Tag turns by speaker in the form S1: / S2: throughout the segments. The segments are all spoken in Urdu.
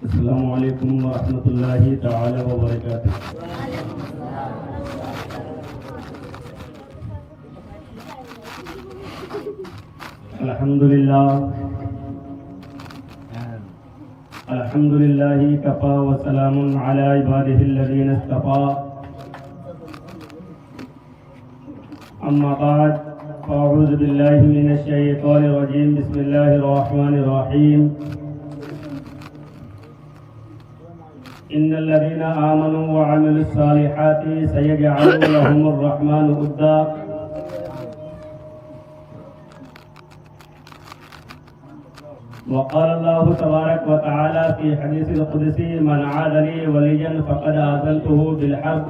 S1: السلام علیکم ورحمۃ اللہ تعالی وبرکاتہ۔ الحمد للہ کفا وسلام علی عبادہ الذین اصطفى، اما بعد فاعوذ باللہ من الشیطان الرجیم، بسم اللہ الرحمن الرحیم۔ ان الذين آمنوا وعملوا الصالحات سيجعل لهم الرحمن ودا۔ وقال الله تبارك وتعالى في حديث القدسي: من عاد لي وليا فقد آذنته بالحرب،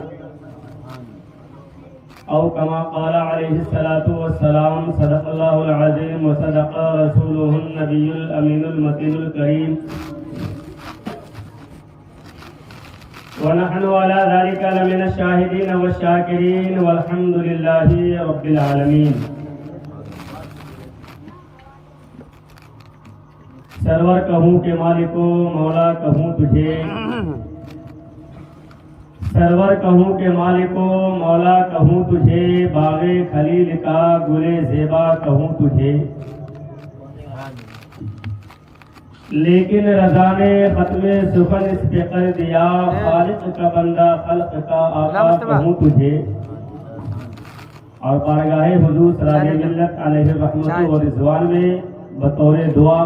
S1: أو كما قال عليه الصلاة والسلام: صدق الله العظيم وصدق رسوله النبي الأمين المتين الكريم، ونحن على ذلك لمن الشاهدين والشاكرين، والحمد لله رب العالمين۔ سرور کہوں کہ مالکو مولا کہوں تجھے، سرور کہوں کہ مالکو مولا کہوں تجھے، باغ خلیل کا گل زیبا کہوں تجھے، لیکن رضا نے ختم سخن اس پہ کر دیا، خالق کا بندہ خلق کا آقا کہوں تجھے۔ اور بارگاہ حضور سراج ملت علیہ رحمت و رضوان میں بطور دعا: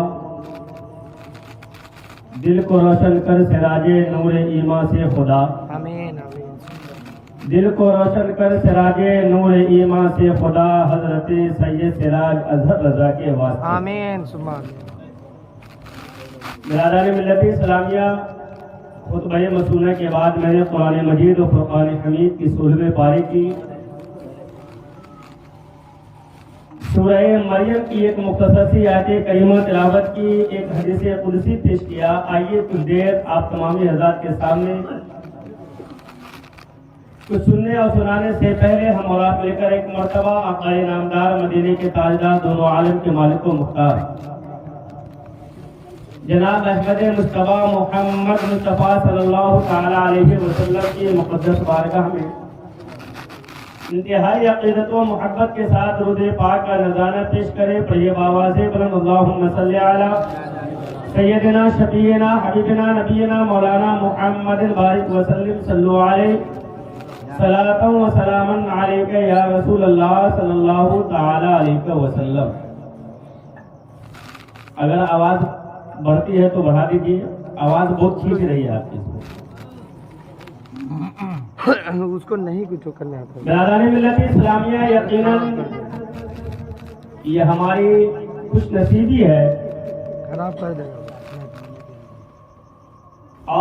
S1: دل کو روشن کر سراج نور ایمان سے خدا،
S2: آمین آمین۔
S1: دل کو روشن کر سراج نور ایمان سے خدا، حضرت سید سراج اظہر رضا کے واسطے
S2: آمین ثم آمین۔
S1: برادران ملت اسلامیہ، خطبہ مسونہ کے بعد میں نے قرآن مجید و فرقان حمید کی 16ویں پارے کی سورہ مریم کی ایک مختصر سی آیت کریمہ تلاوت کی، ایک حدیث قدسی پیش کیا۔ آئیے کچھ دیر آپ تمامی حضرات کے سامنے کچھ سننے اور سنانے سے پہلے ہم اور آپ لے کر ایک مرتبہ آقا نامدار مدینے کے تاجدار دونوں عالم کے مالک و مختار جناب احمد مصطفیٰ محمد مصطفیٰ صلی اللہ تعالی علیہ وسلم کی مقدس بارگاہ میں انتہائی عقیدت و محبت کے ساتھ درود پاک کا نذرانہ پیش کرے۔ طیب آواز بلند اللہم صلی علی سیدنا شفیعنا حبیبنا نبینا مولانا محمد بارک وسلم، صلو علیہ صلاۃ و سلام علیک یا رسول اللہ صلی اللہ تعالی علیہ وسلم۔ اگر آواز بڑھتی ہے تو بڑھا دیجیے، آواز بہت کھینچ رہی ہے آپ کی،
S2: اس کو نہیں کچھ کرنا ہے۔
S1: برادران ملت اسلامیہ، یقیناً یہ ہماری خوش نصیبی ہے
S2: خراب کر دے گا،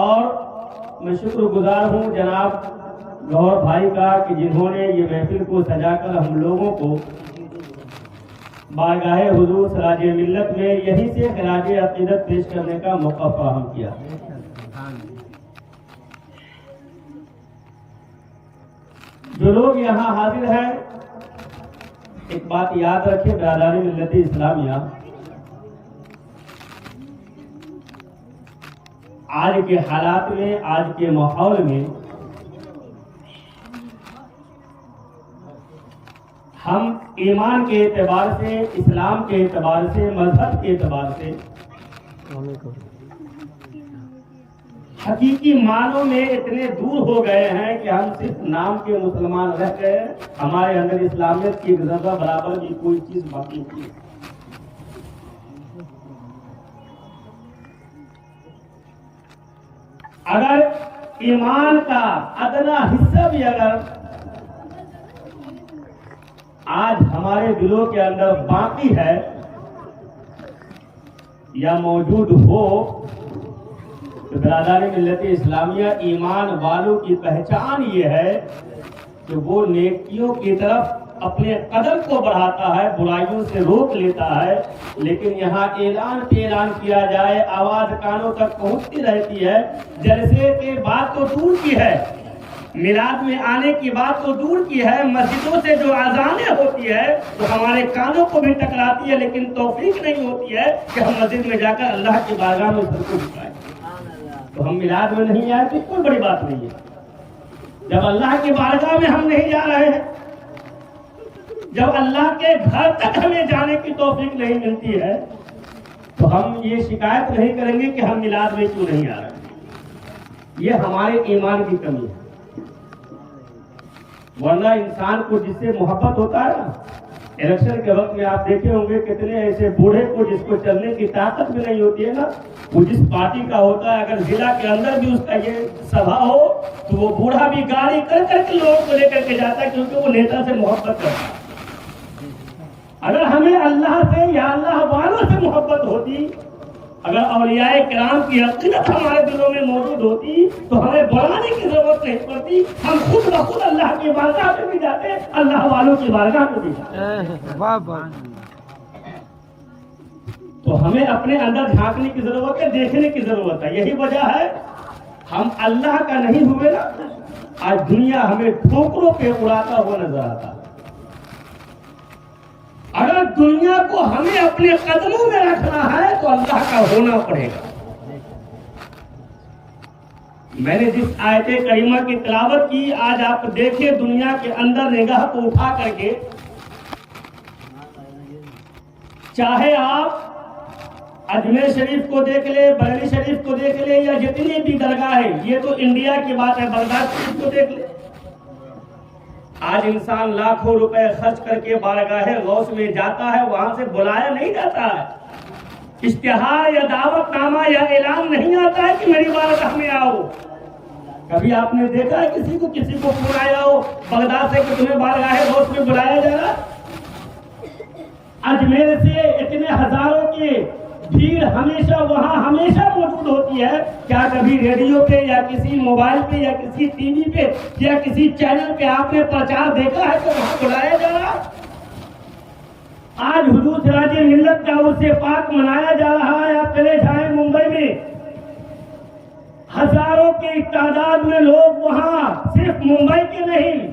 S1: اور میں شکر گزار ہوں جناب گور بھائی کا کہ جنہوں نے یہ محفل کو سجا کر ہم لوگوں کو بارگاہ حضور سراج ملت میں یہیں سے خراج عقیدت پیش کرنے کا موقع فراہم کیا۔ جو لوگ یہاں حاضر ہیں، ایک بات یاد رکھیں برادران ملت اسلامیہ، آج کے حالات میں، آج کے ماحول میں ہم ایمان کے اعتبار سے، اسلام کے اعتبار سے، مذہب کے اعتبار سے حقیقی معنوں میں اتنے دور ہو گئے ہیں کہ ہم صرف نام کے مسلمان رہ گئے، ہمارے اندر اسلامیت کی ذرہ برابر بھی کوئی چیز باقی نہیں ہے۔ اگر ایمان کا ادنا حصہ بھی اگر آج ہمارے دلوں کے اندر باقی ہے یا موجود ہو، تو برادران ملت اسلامیہ، ایمان والوں کی پہچان یہ ہے کہ وہ نیکیوں کی طرف اپنے قدم کو بڑھاتا ہے، برائیوں سے روک لیتا ہے، لیکن یہاں اعلان پہ اعلان کیا جائے، آواز کانوں تک پہنچتی رہتی ہے، جلسے کی بات تو دور کی ہے، میلاد میں آنے کی بات تو دور کی ہے، مسجدوں سے جو اذانیں ہوتی ہے وہ ہمارے کانوں کو بھی ٹکراتی ہے، لیکن توفیق نہیں ہوتی ہے کہ ہم مسجد میں جا کر اللہ کی بارگاہ میں سر کو جھکائیں۔ تو ہم میلاد میں نہیں آئے تو کوئی بڑی بات نہیں ہے. جب اللہ کی بارگاہ میں ہم نہیں جا رہے ہیں، جب اللہ کے گھر تک ہمیں جانے کی توفیق نہیں ملتی ہے، تو ہم یہ شکایت نہیں کریں گے کہ ہم میلاد میں کیوں نہیں آ رہے. یہ ہمارے ایمان کی کمی ہے. ورنہ انسان کو جس سے محبت ہوتا ہے نا، الیکشن کے وقت میں آپ دیکھے ہوں گے کتنے ایسے بوڑھے کو جس کو چلنے کی طاقت بھی نہیں ہوتی ہے نا، وہ جس پارٹی کا ہوتا ہے، اگر ضلع کے اندر بھی اس کا یہ سبھا ہو تو وہ بوڑھا بھی گاڑی کر کر کے لوگوں کو لے کر کے جاتا ہے، کیونکہ وہ نیتا سے محبت کرتا ہے. اگر ہمیں اللہ سے یا اللہ والوں سے محبت ہوتی، اگر اولیاء کرام کی عقیدت ہمارے دلوں میں موجود ہوتی تو ہمیں بلانے کی ضرورت نہیں پڑتی. ہم خود بخود اللہ کی بارگاہ میں بھی جاتے، اللہ والوں کی بارگاہ میں بھی جاتے.
S2: واہ واہ.
S1: تو ہمیں اپنے اندر جھانکنے کی ضرورت ہے، دیکھنے کی ضرورت ہے. یہی وجہ ہے ہم اللہ کا نہیں ہوئے نا، آج دنیا ہمیں ٹھوکروں پہ اڑاتا ہوا نظر آتا ہے. اگر دنیا کو ہمیں اپنے قدموں میں رکھنا ہے تو اللہ کا ہونا پڑے گا. میں نے جس آیت کریمہ کی تلاوت کی، آج آپ دیکھیں دنیا کے اندر نگاہ کو اٹھا کر کے، چاہے آپ اجمیر شریف کو دیکھ لیں، بریلی شریف کو دیکھ لیں، یا جتنی بھی درگاہ ہے، یہ تو انڈیا کی بات ہے، بغداد شریف کو دیکھ لیں. آج انسان لاکھوں روپے خرچ کر کے بارگاہ غوث میں جاتا ہے، وہاں سے بلایا نہیں جاتا ہے، اشتہار یا دعوت نامہ یا اعلان نہیں آتا ہے کہ میری بارگاہ میں آؤ. کبھی آپ نے دیکھا ہے کسی کو فون آیا ہو بغداد سے کہ تمہیں بارگاہ غوث میں بلایا جا رہا؟ اجمیر سے اتنے ہزاروں کی بھیڑ ہمیشہ وہاں ہمیشہ موجود ہوتی ہے. کیا کبھی ریڈیو پہ یا کسی موبائل پہ یا کسی ٹی وی پہ یا کسی چینل پہ آپ نے پرچار دیکھا ہے کہ وہاں بلایا جا رہا؟ آج حضور سراج ملت کا عرس پاک منایا جا رہا ہے. آپ چلے جائیں ممبئی میں، ہزاروں کی تعداد میں لوگ وہاں، صرف ممبئی کے نہیں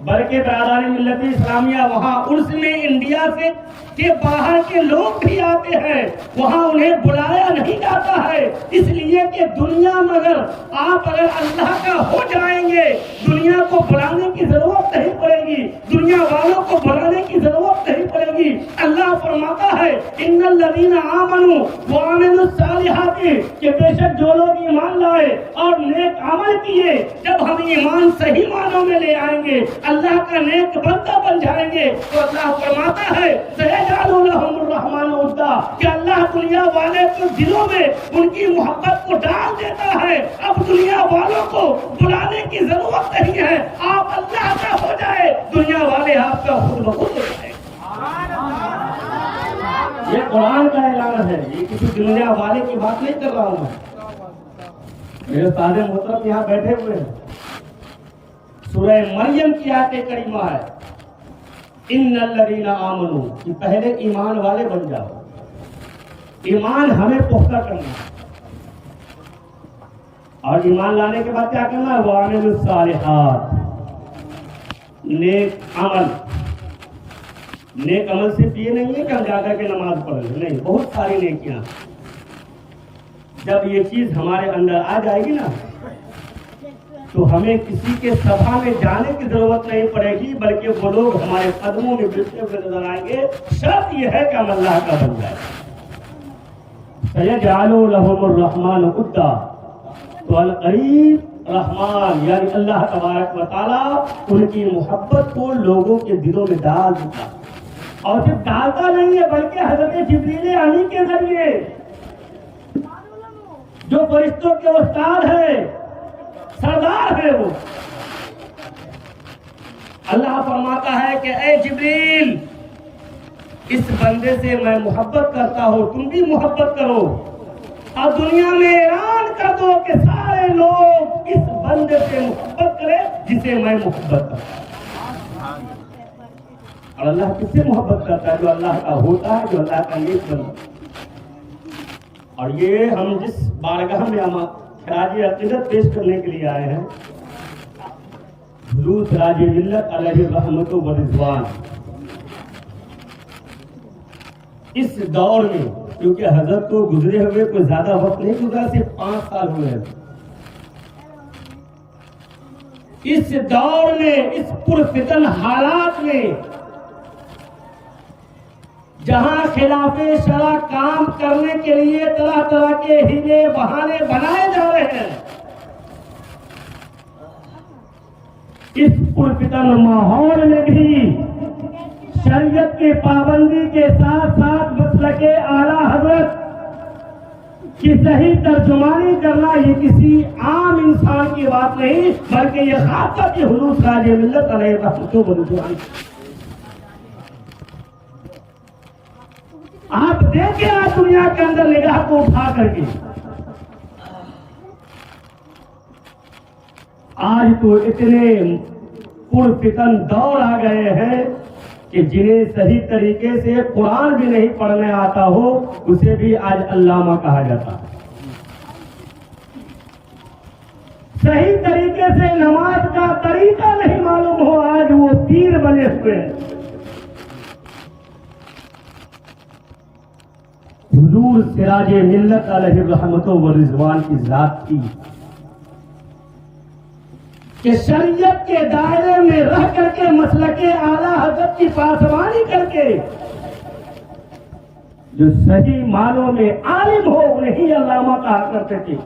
S1: بلکہ برادری ملت اسلامیہ وہاں عرس میں انڈیا سے کے باہر کے لوگ بھی آتے ہیں. وہاں انہیں بلایا نہیں جاتا ہے، اس لیے کہ دنیا میں اگر آپ اللہ کا ہو جائیں گے، دنیا کو بلانے کی ضرورت نہیں پڑے گی، دنیا والوں کو بلانے کی ضرورت نہیں پڑے گی. اللہ فرماتا ہے ان الذین آمنوا وعملوا الصالحات، کہ بے شک جو لوگ ایمان لائے اور نیک عمل کیے، جب ہم ایمان صحیح معنوں میں لے آئیں گے، اللہ کا نیک بندہ بن جائیں گے، تو اللہ فرماتا ہے سيجعل لهم الرحمن ودا، کہ اللہ دنیا والے کے دلوں میں ان کی محبت کو ڈال دیتا ہے. اب دنیا والوں کو بلانے کی ضرورت نہیں ہے، آپ اللہ کا ہو جائے، دنیا والے آپ کا خود بخود ہو جائے. یہ قرآن کا اعلان ہے، یہ کسی دنیا والے کی بات نہیں کر رہا ہوں میں. میرے استاد محترم یہاں بیٹھے ہوئے ہیں. سورہ مریم کی آیت کریمہ ہے ان الذین آمنوا، کہ پہلے ایمان والے بن جاؤ. ایمان ہمیں پختہ کرنا ہے، اور ایمان لانے کے بعد کیا کرنا ہے؟ وعملوا الصالحات، نیک عمل. نیک عمل صرف یہ نہیں ہے کہ ہم جا کر کے نماز پڑھ لیں، نہیں، بہت ساری نیکیاں. جب یہ چیز ہمارے اندر آ جائے گی نا تو ہمیں کسی کے سبھا میں جانے کی ضرورت نہیں پڑے گی، بلکہ وہ لوگ ہمارے قدموں میں گرتے ہوئے نظر آئیں گے. شرط یہ ہے کہ ہم اللہ کا بن جائیں. سيجعل لهم الرحمن ودا، تو القریب رحمان یعنی اللہ تبارک و تعالیٰ ان کی محبت کو لوگوں کے دلوں میں ڈال دیتا. اور صرف ڈالتا نہیں ہے بلکہ حضرت جبریل امین کے ذریعے، جو فرشتوں کے استاد ہے، سردار ہے، وہ اللہ فرماتا ہے کہ اے جبریل، اس بندے سے میں محبت کرتا ہوں، تم بھی محبت کرو، اور دنیا میں اعلان کر دو کہ سارے لوگ اس بندے سے محبت کریں جسے میں محبت کرتا ہوں. اور اللہ کس سے محبت کرتا ہے؟ جو اللہ کا ہوتا ہے، جو اللہ کا نیک بندہ. اور یہ ہم جس بارگاہ میں ہم خراج عقیدت پیش کرنے کے لیے آئے ہیں، حضور سراج ملت علیہ رحمت و رضوان، اس دور میں کیونکہ حضرت کو گزرے ہوئے کوئی زیادہ وقت نہیں گزرا، صرف 5 سال ہوئے ہیں۔ اس دور میں، اس پرفتن حالات میں، جہاں خلاف شرع کام کرنے کے لیے طرح طرح کے ہیلے بہانے بنائے جا رہے ہیں، اس پرفتن ماحول میں بھی شریعت کی پابندی کے ساتھ ساتھ مسلک اعلیٰ حضرت کی صحیح ترجمانی کرنا یہ کسی عام انسان کی بات نہیں، بلکہ یہ خاصہ کہ حضور تاج ملت علیہ رحمت و رضوان۔ آپ دیکھیں آج دنیا کے اندر نگاہ کو اٹھا کر کے، آج تو اتنے پرفتن دور آ گئے ہیں کہ جنہیں صحیح طریقے سے قرآن بھی نہیں پڑھنے آتا ہو اسے بھی آج علامہ کہا جاتا ہے، صحیح طریقے سے نماز کا طریقہ نہیں معلوم ہو آج وہ پیر بنے ہوئے ہیں۔ حضور سراج ملت علیہ رحمت و رضوان کی ذات تھی کہ شریعت کے دائرے میں رہ کر کے مسلک اعلیٰ حضرت کی پاسبانی کر کے جو صحیح معنوں میں عالم ہو انہیں ہی علامہ کہا کرتے تھے۔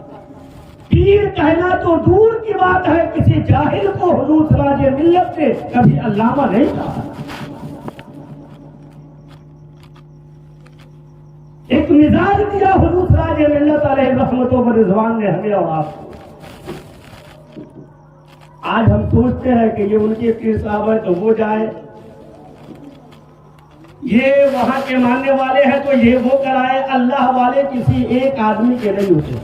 S1: پیر کہنا تو دور کی بات ہے، کسی جاہل کو حضور سراج ملت نے کبھی علامہ نہیں کہا۔ ایک مزاج دیا حضور سراج ملت علیہ رحمت و رضوان نے ہمیں اور آپ کو۔ آج ہم سوچتے ہیں کہ یہ ان کے پیر صاحب ہے تو وہ جائے، یہ وہاں کے ماننے والے ہیں تو یہ وہ کرائے، اللہ والے کسی ایک آدمی کے نہیں ہوتے۔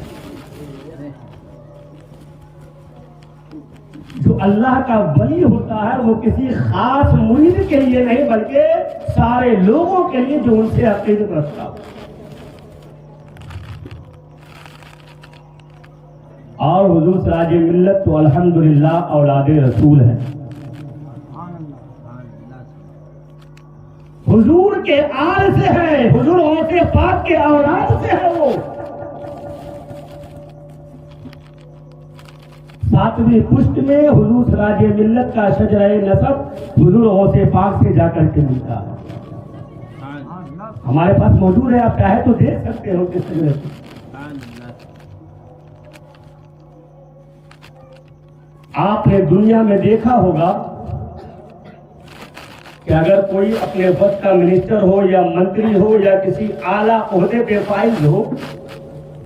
S1: جو اللہ کا ولی ہوتا ہے وہ کسی خاص مرید کے لیے نہیں بلکہ سارے لوگوں کے لیے جو ان سے عقیدت رکھتا ہو۔ اور حضور سراج ملت تو الحمدللہ اولاد رسول ہے، حضور کے آل سے ہے، حضور غوث پاک کے اولاد سے ہے۔ وہ 7ویں پشت میں حضور سراج ملت کا شجرہ نسب حضور غوث پاک سے جا کر کے ملتا ہے، ہمارے پاس موجود ہے، آپ چاہے تو دیکھ سکتے ہو کس شجرے سے۔ آپ نے دنیا میں دیکھا ہوگا کہ اگر کوئی اپنے وقت کا منسٹر ہو یا منتری ہو یا کسی اعلیٰ عہدے پہ فائز ہو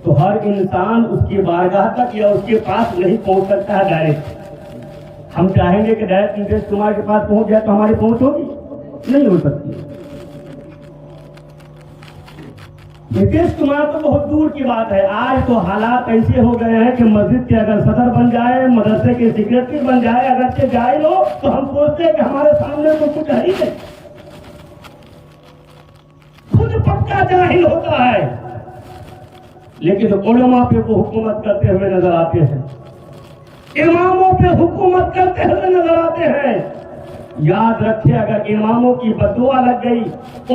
S1: تو ہر انسان اس کی بارگاہ تک یا اس کے پاس نہیں پہنچ سکتا ہے ڈائریکٹ۔ ہم چاہیں گے کہ ڈائریکٹ نتیش کمار کے پاس پہنچ جائے تو ہماری پہنچ ہوگی؟ نہیں ہو سکتی۔ نتیش کمار تو بہت دور کی بات ہے، آج تو حالات ایسے ہو گئے ہیں کہ مسجد کے اگر صدر بن جائے، مدرسے کے سیکریٹری بن جائے، اگرچہ جاہل ہو تو ہم سوچتے ہیں کہ ہمارے سامنے تو کچھ ہے ہی نہیں، خود پکا جاہل ہوتا ہے، لیکن علماء پہ وہ حکومت کرتے ہوئے نظر آتے ہیں، اماموں پہ حکومت کرتے ہوئے نظر آتے ہیں۔ یاد رکھے اگر اماموں کی بددعا لگ گئی،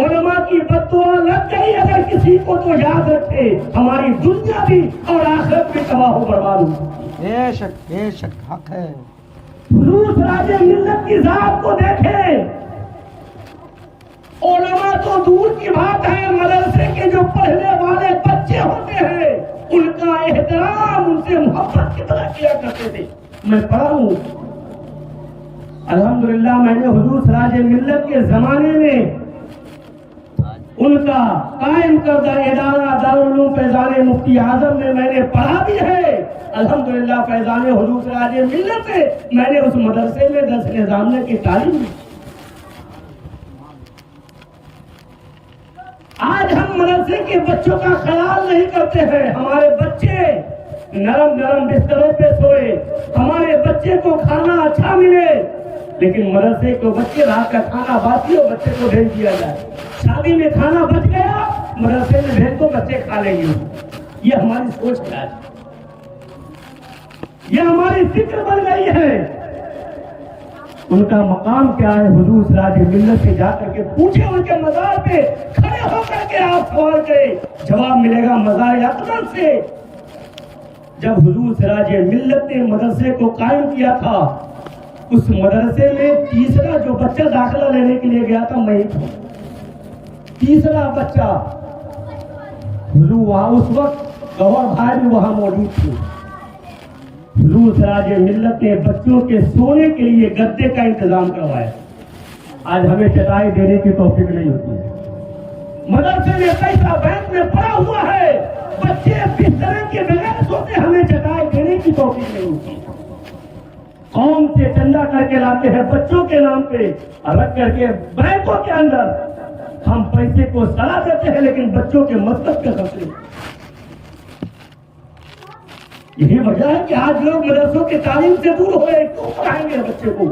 S1: علماء کی بددعا لگ گئی اگر کسی کو، تو یاد رکھے ہماری دنیا بھی اور آخرت بھی تباہ و برباد ہوگی۔
S2: بے شک حق ہے۔
S1: حضور سراج ملت کی ذات کو دیکھیں، علماء تو دور کی بات ہے، مدرسے کے جو پڑھنے والے بچے ہوتے ہیں ان کا احترام، ان سے محبت کتنا کیا کرتے تھے۔ میں پڑھا ہوں الحمدللہ، میں نے حضور سراج ملت کے زمانے میں ان کا قائم کردہ ادارہ دارالعلوم فیضان مفتی اعظم میں نے پڑھا بھی ہے۔ الحمدللہ فیضان حضور سراج ملت سے میں نے اس مدرسے میں درس نظام کی تعلیم دی۔ آج ہم مدرسے کے بچوں کا خیال نہیں کرتے ہیں، ہمارے بچے نرم نرم بستروں پہ سوئے، ہمارے بچے کو کھانا اچھا ملے، لیکن مدرسے کو بچے رات کا کھانا باسی ہو بچے کو بھیج دیا جائے، شادی میں کھانا بچ گیا مدرسے میں بھیج دو بچے کھا لیں گے۔ یہ ہماری سوچ کیا ہے، یہ ہماری فکر بن گئی ہے۔ ان کا مقام کیا ہے؟ حضور سراج ملت سے جا کر کے پوچھے، ان کے مزار پہ کھڑے ہو کر کے آپ سوال کریں، جواب ملے گا مزار اقدس سے۔ جب حضور سراج ملت نے مدرسے کو قائم کیا تھا، اس مدرسے میں تیسرا جو بچہ داخلہ لینے کے لیے گیا تھا میں تھا، تیسرا بچہ۔ حضور وہاں اس وقت گوہر بھائی بھی وہاں موجود تھے۔ حضور سراج ملت نے بچوں کے سونے کے لیے گدے کا انتظام کروایا۔ آج ہمیں چٹائی دینے کی توفیق نہیں ہوتی ہے، مدرسے میں پیسہ بینک میں پڑا ہوا ہے، بچے بستر کے بغیر سوتے، ہمیں چٹائی دینے کی توفیق نہیں ہوتی۔ قوم سے چندہ کر کے لاتے ہیں بچوں کے نام پہ، رکھ کر کے بینکوں کے اندر ہم پیسے کو سلا دیتے ہیں، لیکن بچوں کے مطلب کے خرچے۔ یہی وجہ ہے کہ آج لوگ مدرسوں کی تعلیم سے دور ہو رہے۔ کیوں پڑھائیں گے بچے کو؟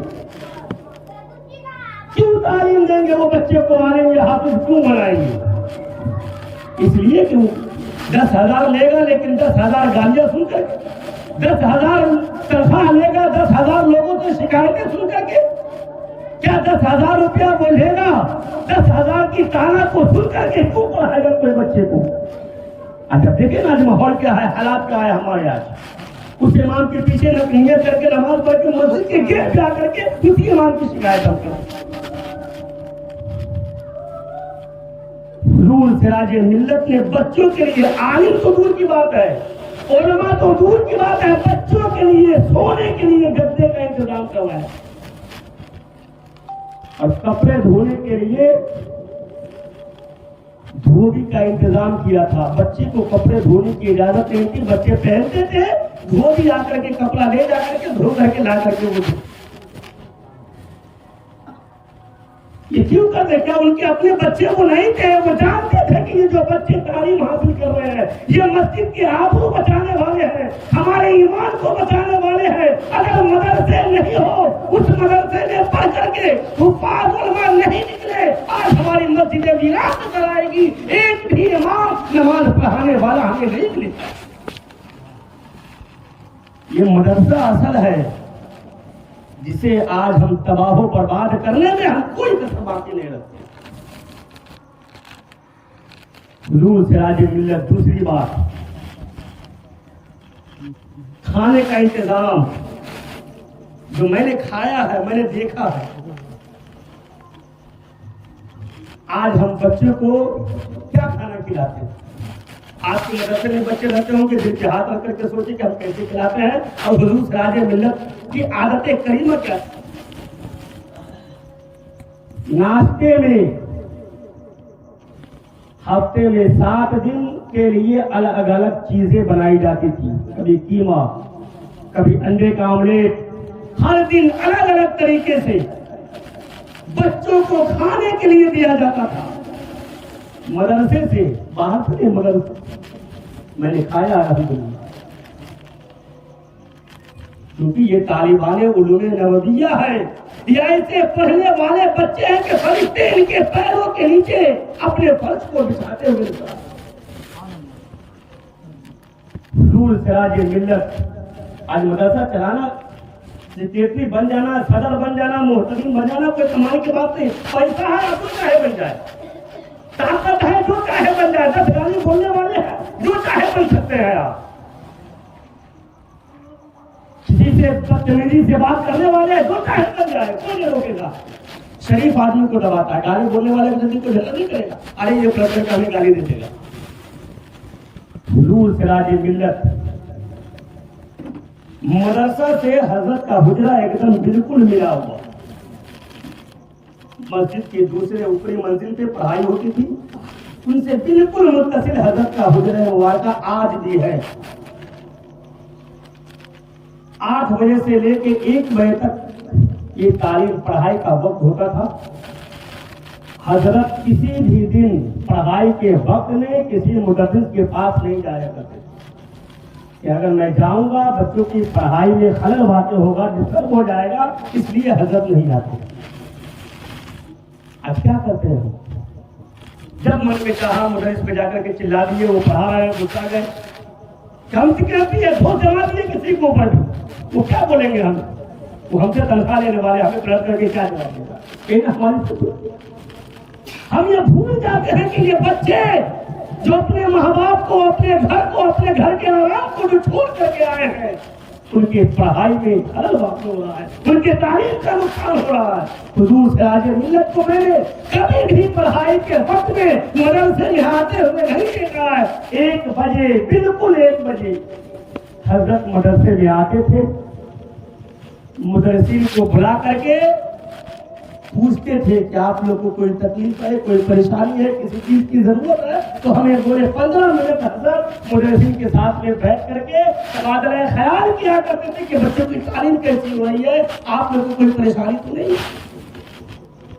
S1: کیوں تعلیم دیں گے وہ بچے کو؟ آنے گے حافظ کیوں بنائیں گے؟ اس لیے کہ 10,000 لے گا لیکن 10,000 گالیاں سن کر کے، 10,000 تنخواہ لے گا 10,000 لوگوں سے شکایتیں سن کر کے، کیا 10,000 روپیہ وہ لے گا 10,000 کی تانا کو سن کر کے کیوں پڑھائے گا کوئی بچے کو؟ جب دیکھیں نا آج ماحول کیا ہے، حالات کیا ہے ہمارے آج، اس امام کے پیچھے نیت کر کے نماز پڑھ کے مسجد کے گیٹ پہ آ کر کے اسی امام کی شکایت کرتے ہیں۔ حضور سراج ملت نے بچوں کے لیے، عالم تو دور کی بات ہے، علماء تو دور کی بات ہے، بچوں کے لیے سونے کے لیے گدے کا انتظام کروایا اور کپڑے دھونے کے لیے دھوبی کا انتظام کیا تھا۔ بچے کو کپڑے دھونے کی اجازت نہیں تھی، بچے پہنتے تھے، دھوبی آ کر کے کپڑا لے جا کر کے دھو کر کے لا کر کے وہ یہ کیوں کرتے؟ کیا ان کے اپنے بچے وہ نہیں تھے؟ وہ جانتے تھے کہ یہ جو بچے تعلیم حاصل کر رہے ہیں یہ مسجد کے آبرو بچانے والے ہیں، ہمارے ایمان کو بچانے والے ہیں۔ اگر مدرسے نہیں ہو، اس مدرسے میں پڑھ کر کے حفاظ علماء نہیں نکلے، آج ہماری مسجدیں ویران کرائے گی، ایک بھی امام نماز پڑھانے والا ہمیں نہیں ملتا۔ یہ مدرسہ اصل ہے جسے آج ہم تباہ و برباد کرنے میں ہم کوئی کسر باقی نہیں رکھتے۔ حضور سراج ملت، دوسری بات، کھانے کا انتظام جو میں نے کھایا ہے، میں نے دیکھا ہے، آج ہم بچے کو کیا کھانا کھلاتے ہیں؟ آپ کے مدرسے میں بچے رہتے ہوں کہ دل کے ہاتھ رکھ کر کے سوچے کہ ہم کیسے کھلاتے ہیں، اور حضور سراج ملت کی عادت کریمہ کیا ہے؟ ناشتے میں ہفتے میں 7 دن کے لیے الگ الگ چیزیں بنائی جاتی تھی، کبھی قیمہ، کبھی انڈے کا آملیٹ، ہر دن الگ الگ طریقے سے بچوں کو کھانے کے لیے دیا جاتا تھا۔ مدرسے سے باہر سے مدرسے میں نے کھایا الحمدللہ، کیونکہ یہ طالبان علوم نبویہ ہے، یہ ایسے پڑھنے والے بچے ہیں کہ فرشتے ان کے پیروں کے نیچے اپنے فرش کو بچھاتے ہوئے حضور سراج ملت آج مدرسہ چلانا، سیکریٹری بن جانا، صدر بن جانا، محترم بن جانا کوئی کمائی کی بات نہیں۔ پیسہ ہے آپ کو چاہے بن جائے، طاقت ہے جو چاہے بن جائے، 10 گالی بولنے والے ہیں جو چاہے بن سکتے ہیں۔ آپ کسی سے بدتمیزی سے بات کرنے والے ہیں جو چاہے بن جائے، کوئی نہیں روکے گا۔ شریف آدمی کو دباتا ہے، گالی بولنے والے کو جلدی کوئی جھگڑا نہیں کرے گا، ارے یہ پرفیکٹ ہمیں گالی دے دے گا۔ حضور سراج ملت، مدرسہ سے حضرت کا حجرہ ایک دم بالکل ملا ہوا، مسجد کی دوسرے اوپری منزل پہ پڑھائی ہوتی تھی، ان سے بالکل متصل حضرت کا حجرہ مبارکہ آج بھی ہے۔ 8 بجے سے لے کے 1 بجے تک یہ تعلیم پڑھائی کا وقت ہوتا تھا۔ حضرت کسی بھی دن پڑھائی کے وقت میں کسی مدرس کے پاس نہیں جایا کرتے کہ اگر میں جاؤں گا بچوں کی پڑھائی میں خلل واقع ہوگا، ڈسٹرب ہو جائے گا، اس لیے حضرت نہیں آتے۔ آج کیا کرتے ہیں؟ جب من میں چاہا مدرس پہ جا کر کے چلا دیے، وہ پڑھا رہے ہیں، غصہ گئے، کم سے کم یہ دھو جما دیے کسی کو اوپر، وہ کیا بولیں گے؟ ہم وہ ہم سے تنخواہ لینے والے ہمیں پلٹ کر کے کیا جواب دے گا؟ کہیں ہماری ہم یہ بھول جاتے ہیں کہ یہ بچے جو اپنے ماں باپ کو، اپنے گھر کو، اپنے گھر کے آرام کو جو چھوڑ کر کے آئے ہیں، ان کی پڑھائی میں خلل واقع ہو رہا ہے، ان کے تعلیم کا نقصان ہو رہا ہے۔ حضور سراج ملت کو میں نے کبھی بھی پڑھائی کے وقت میں مدرسے میں آتے ہوئے نہیں دیکھا ہے۔ 1 بجے، بالکل 1 بجے حضرت مدرسے میں آتے تھے، مدرسین کو بلا کر کے پوچھتے تھے کہ آپ لوگ کو کوئی تکلیف ہے، کوئی پریشانی ہے، کسی چیز کی ضرورت ہے تو ہمیں پورے 15 منٹ حضرت مدرسین کے ساتھ میں بیٹھ کر کے تبادلہ خیال کیا کرتے تھے کہ بچوں کی تعلیم کیسی ہو رہی ہے، آپ لوگوں کو کوئی پریشانی تو نہیں ہے۔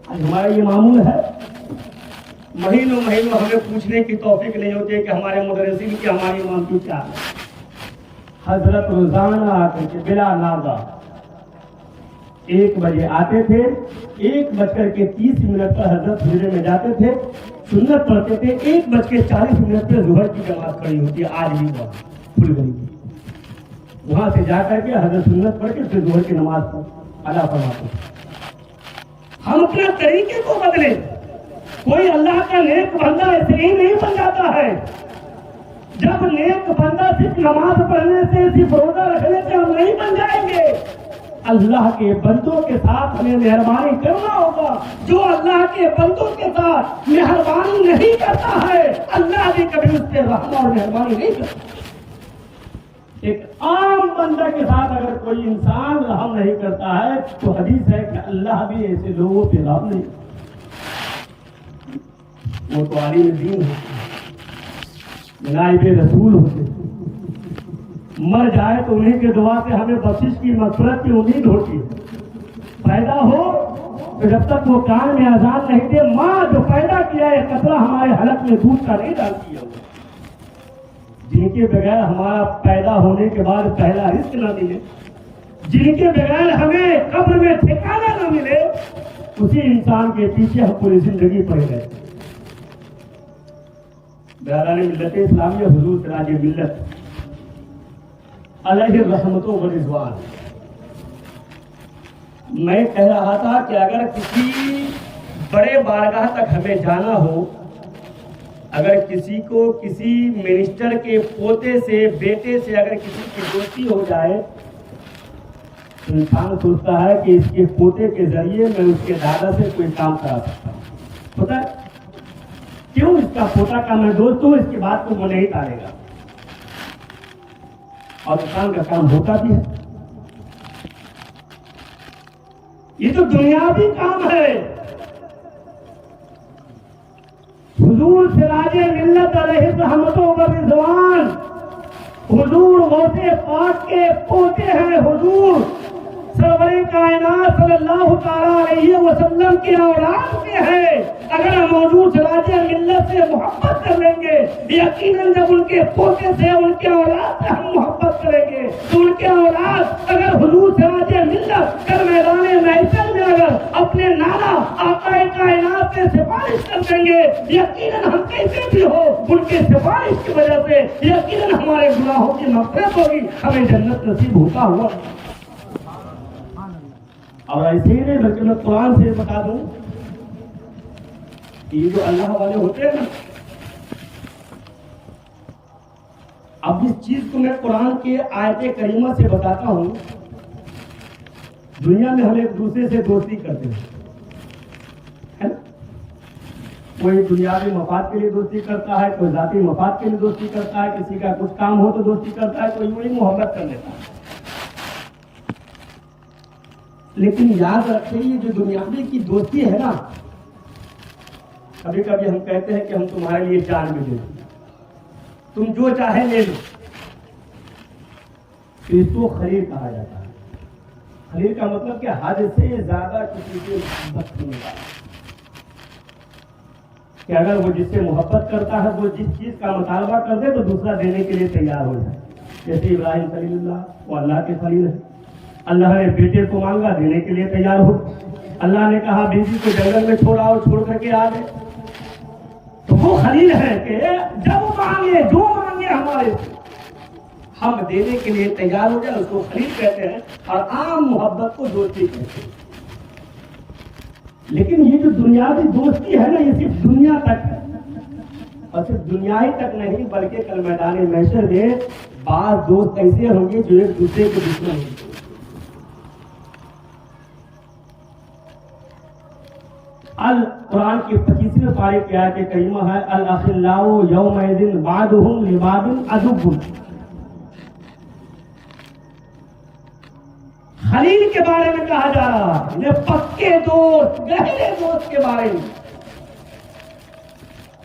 S1: آج ہمارا یہ معمول ہے، مہینوں مہینوں ہمیں پوچھنے کی توفیق نہیں ہوتی ہے کہ ہمارے مدرسین کی، ہماری امام کی کیا ہے۔ حضرت روزانہ آ کر کے بلا ناغہ 1 بجے آتے تھے، 1:30 پر حضرت حجرے میں جاتے تھے، سنت پڑھتے تھے، 1:40 پہ ظہر کی جماعت کھڑی ہوتی ہے، آج بھی وہاں پھل گئی تھی، وہاں سے جا کر کے حضرت سنت پڑھ کے پھر ظہر کی نماز ادا فرماتے تھے۔ ہم اپنے طریقے کو بدلیں۔ کوئی اللہ کا نیک بندہ ایسے ہی نہیں بن جاتا ہے۔ جب نیک بندہ صرف نماز پڑھنے سے، صرف روزہ رکھنے سے ہم نہیں بن جائیں گے۔ اللہ کے بندوں کے ساتھ ہمیں مہربانی کرنا ہوگا۔ جو اللہ کے بندوں کے ساتھ مہربانی نہیں کرتا ہے، اللہ بھی کبھی اس سے رحم اور مہربانی نہیں کرتا۔ ایک عام بندہ کے ساتھ اگر کوئی انسان رحم نہیں کرتا ہے تو حدیث ہے کہ اللہ بھی ایسے لوگوں پہ رحم نہیں کرتا۔ وہ تو عالم دین ہوتے ہیں، نائب رسول ہوتے ہیں، مر جائے تو انہیں کے دعا سے ہمیں بخشش کی، مغفرت کی امید ہوتی ہے۔ پیدا ہو تو جب تک وہ کان میں اذان نہیں دے، ماں جو پیدا کیا ہے قطرہ ہمارے حلق میں دودھ کا نہیں ڈالتی ہے، جن کے بغیر ہمارا پیدا ہونے کے بعد پہلا رزق نہ ملے، جن کے بغیر ہمیں قبر میں ٹھکانہ نہ ملے، اسی انسان کے پیچھے ہم پوری زندگی پڑے رہتے ہیں۔ بیاران ملت اسلامیہ، حضور سراج ملت علیہ الرحمت و رضوان، میں کہہ رہا تھا کہ اگر کسی بڑے بارگاہ تک ہمیں جانا ہو، اگر کسی کو کسی منسٹر کے پوتے سے، بیٹے سے اگر کسی کی دوستی ہو جائے تو انسان سوچتا ہے کہ اس کے پوتے کے ذریعے میں اس کے دادا سے کوئی کام کرا سکتا ہوں۔ پتہ ہے کیوں؟ اس کا پوتا کا میں دوست ہوں، اس کی بات کو وہ نہیں ٹالے گا، اور انسان کا کام ہوتا بھی ہے۔ یہ تو دنیاوی کام ہے۔ حضور سراج ملت علیہ الرحمت و رضوان، حضور غوث پاک کے پوتے ہیں، حضور سرور کائنات صلی اللہ تعالی علیہ وسلم کی اولاد سے ہے۔ اگر ہم حضور سراج ملت سے محبت کر لیں گے، یقیناً جب ان کے پوتے سے، ان کے اولاد سے ہم محبت کریں گے تو ان کے اولاد اگر حضور سراج ملت کر میدان محشر میں اگر اپنے نانا آقا کائنات سے سفارش کر دیں گے، یقیناً ہم کیسے بھی ہو ان کی سفارش کی وجہ سے یقیناً ہمارے گناہوں کی مغفرت ہوگی، ہمیں جنت نصیب ہوتا ہوا۔ اور ایسے ہی نہیں بلکہ میں قرآن سے بتا دوں، یہ جو اللہ والے ہوتے ہیں نا، اب اس چیز کو میں قرآن کے آیت کریمہ سے بتاتا ہوں۔ دنیا میں ہم ایک دوسرے سے دوستی کرتے ہیں، کوئی دنیاوی مفاد کے لیے دوستی کرتا ہے، کوئی ذاتی مفاد کے لیے دوستی کرتا ہے، کسی کا کچھ کام ہو تو دوستی کرتا ہے، کوئی وہی محبت کر لیتا ہے۔ لیکن یاد رکھیں یہ جو دنیاوی کی دوستی ہے نا، کبھی کبھی ہم کہتے ہیں کہ ہم تمہارے لیے جان بھی دے دیں، تم جو چاہے لے لو، تو اس کو خلیل کہا جاتا ہے۔ خلیل کا مطلب کہ حد سے زیادہ کسی سے محبت کرنے والا، کہ اگر وہ جس سے محبت کرتا ہے وہ جس چیز کا مطالبہ کر دے تو دوسرا دینے کے لیے تیار ہو جائے۔ جیسے ابراہیم خلیل اللہ، وہ اللہ کے خلیل ہے، اللہ نے بیٹے کو مانگا، دینے کے لیے تیار ہو۔ اللہ نے کہا بیوی کو جنگل میں چھوڑاؤ، چھوڑ کر کے آ گئے، تو وہ خلیل ہے کہ جب مانگے جو مانگے ہمارے سے۔ ہم دینے کے لیے تیار ہو جائے اس کو خلیل کہتے ہیں، اور عام محبت کو دوستی کہتے ہیں۔ لیکن یہ جو دنیاوی دوستی ہے نا، یہ صرف دنیا تک ہے، اور صرف دنیا ہی تک نہیں بلکہ کل میدان محشر میں بعض دوست ایسے ہوں گے جو ایک دوسرے کے دشمن ہوں گے۔ القرآن کی 25ویں پارے کی آیت کریمہ ہے الاخلاء یومئذ بعضهم لبعض عدو۔ خلیل کے بارے میں کہا جا رہا ہے، یہ پکے دوست، گہرے دوست کے بارے میں،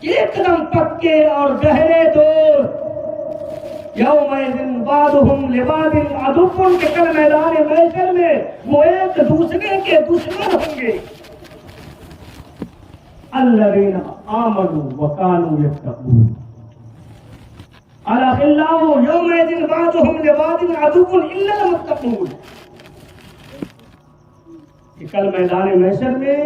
S1: ایک دم پکے اور گہرے دوست، یومئذ بعضهم لبعض عدو، کے کل میدان محشر میں وہ ایک دوسرے کے دشمن ہوں گے۔ الذین آمنوا وکانوا یتقون، الاخلاء یومئذ بعضهم لبعض عدو الا المتقون، کہ کل میدان محشر میں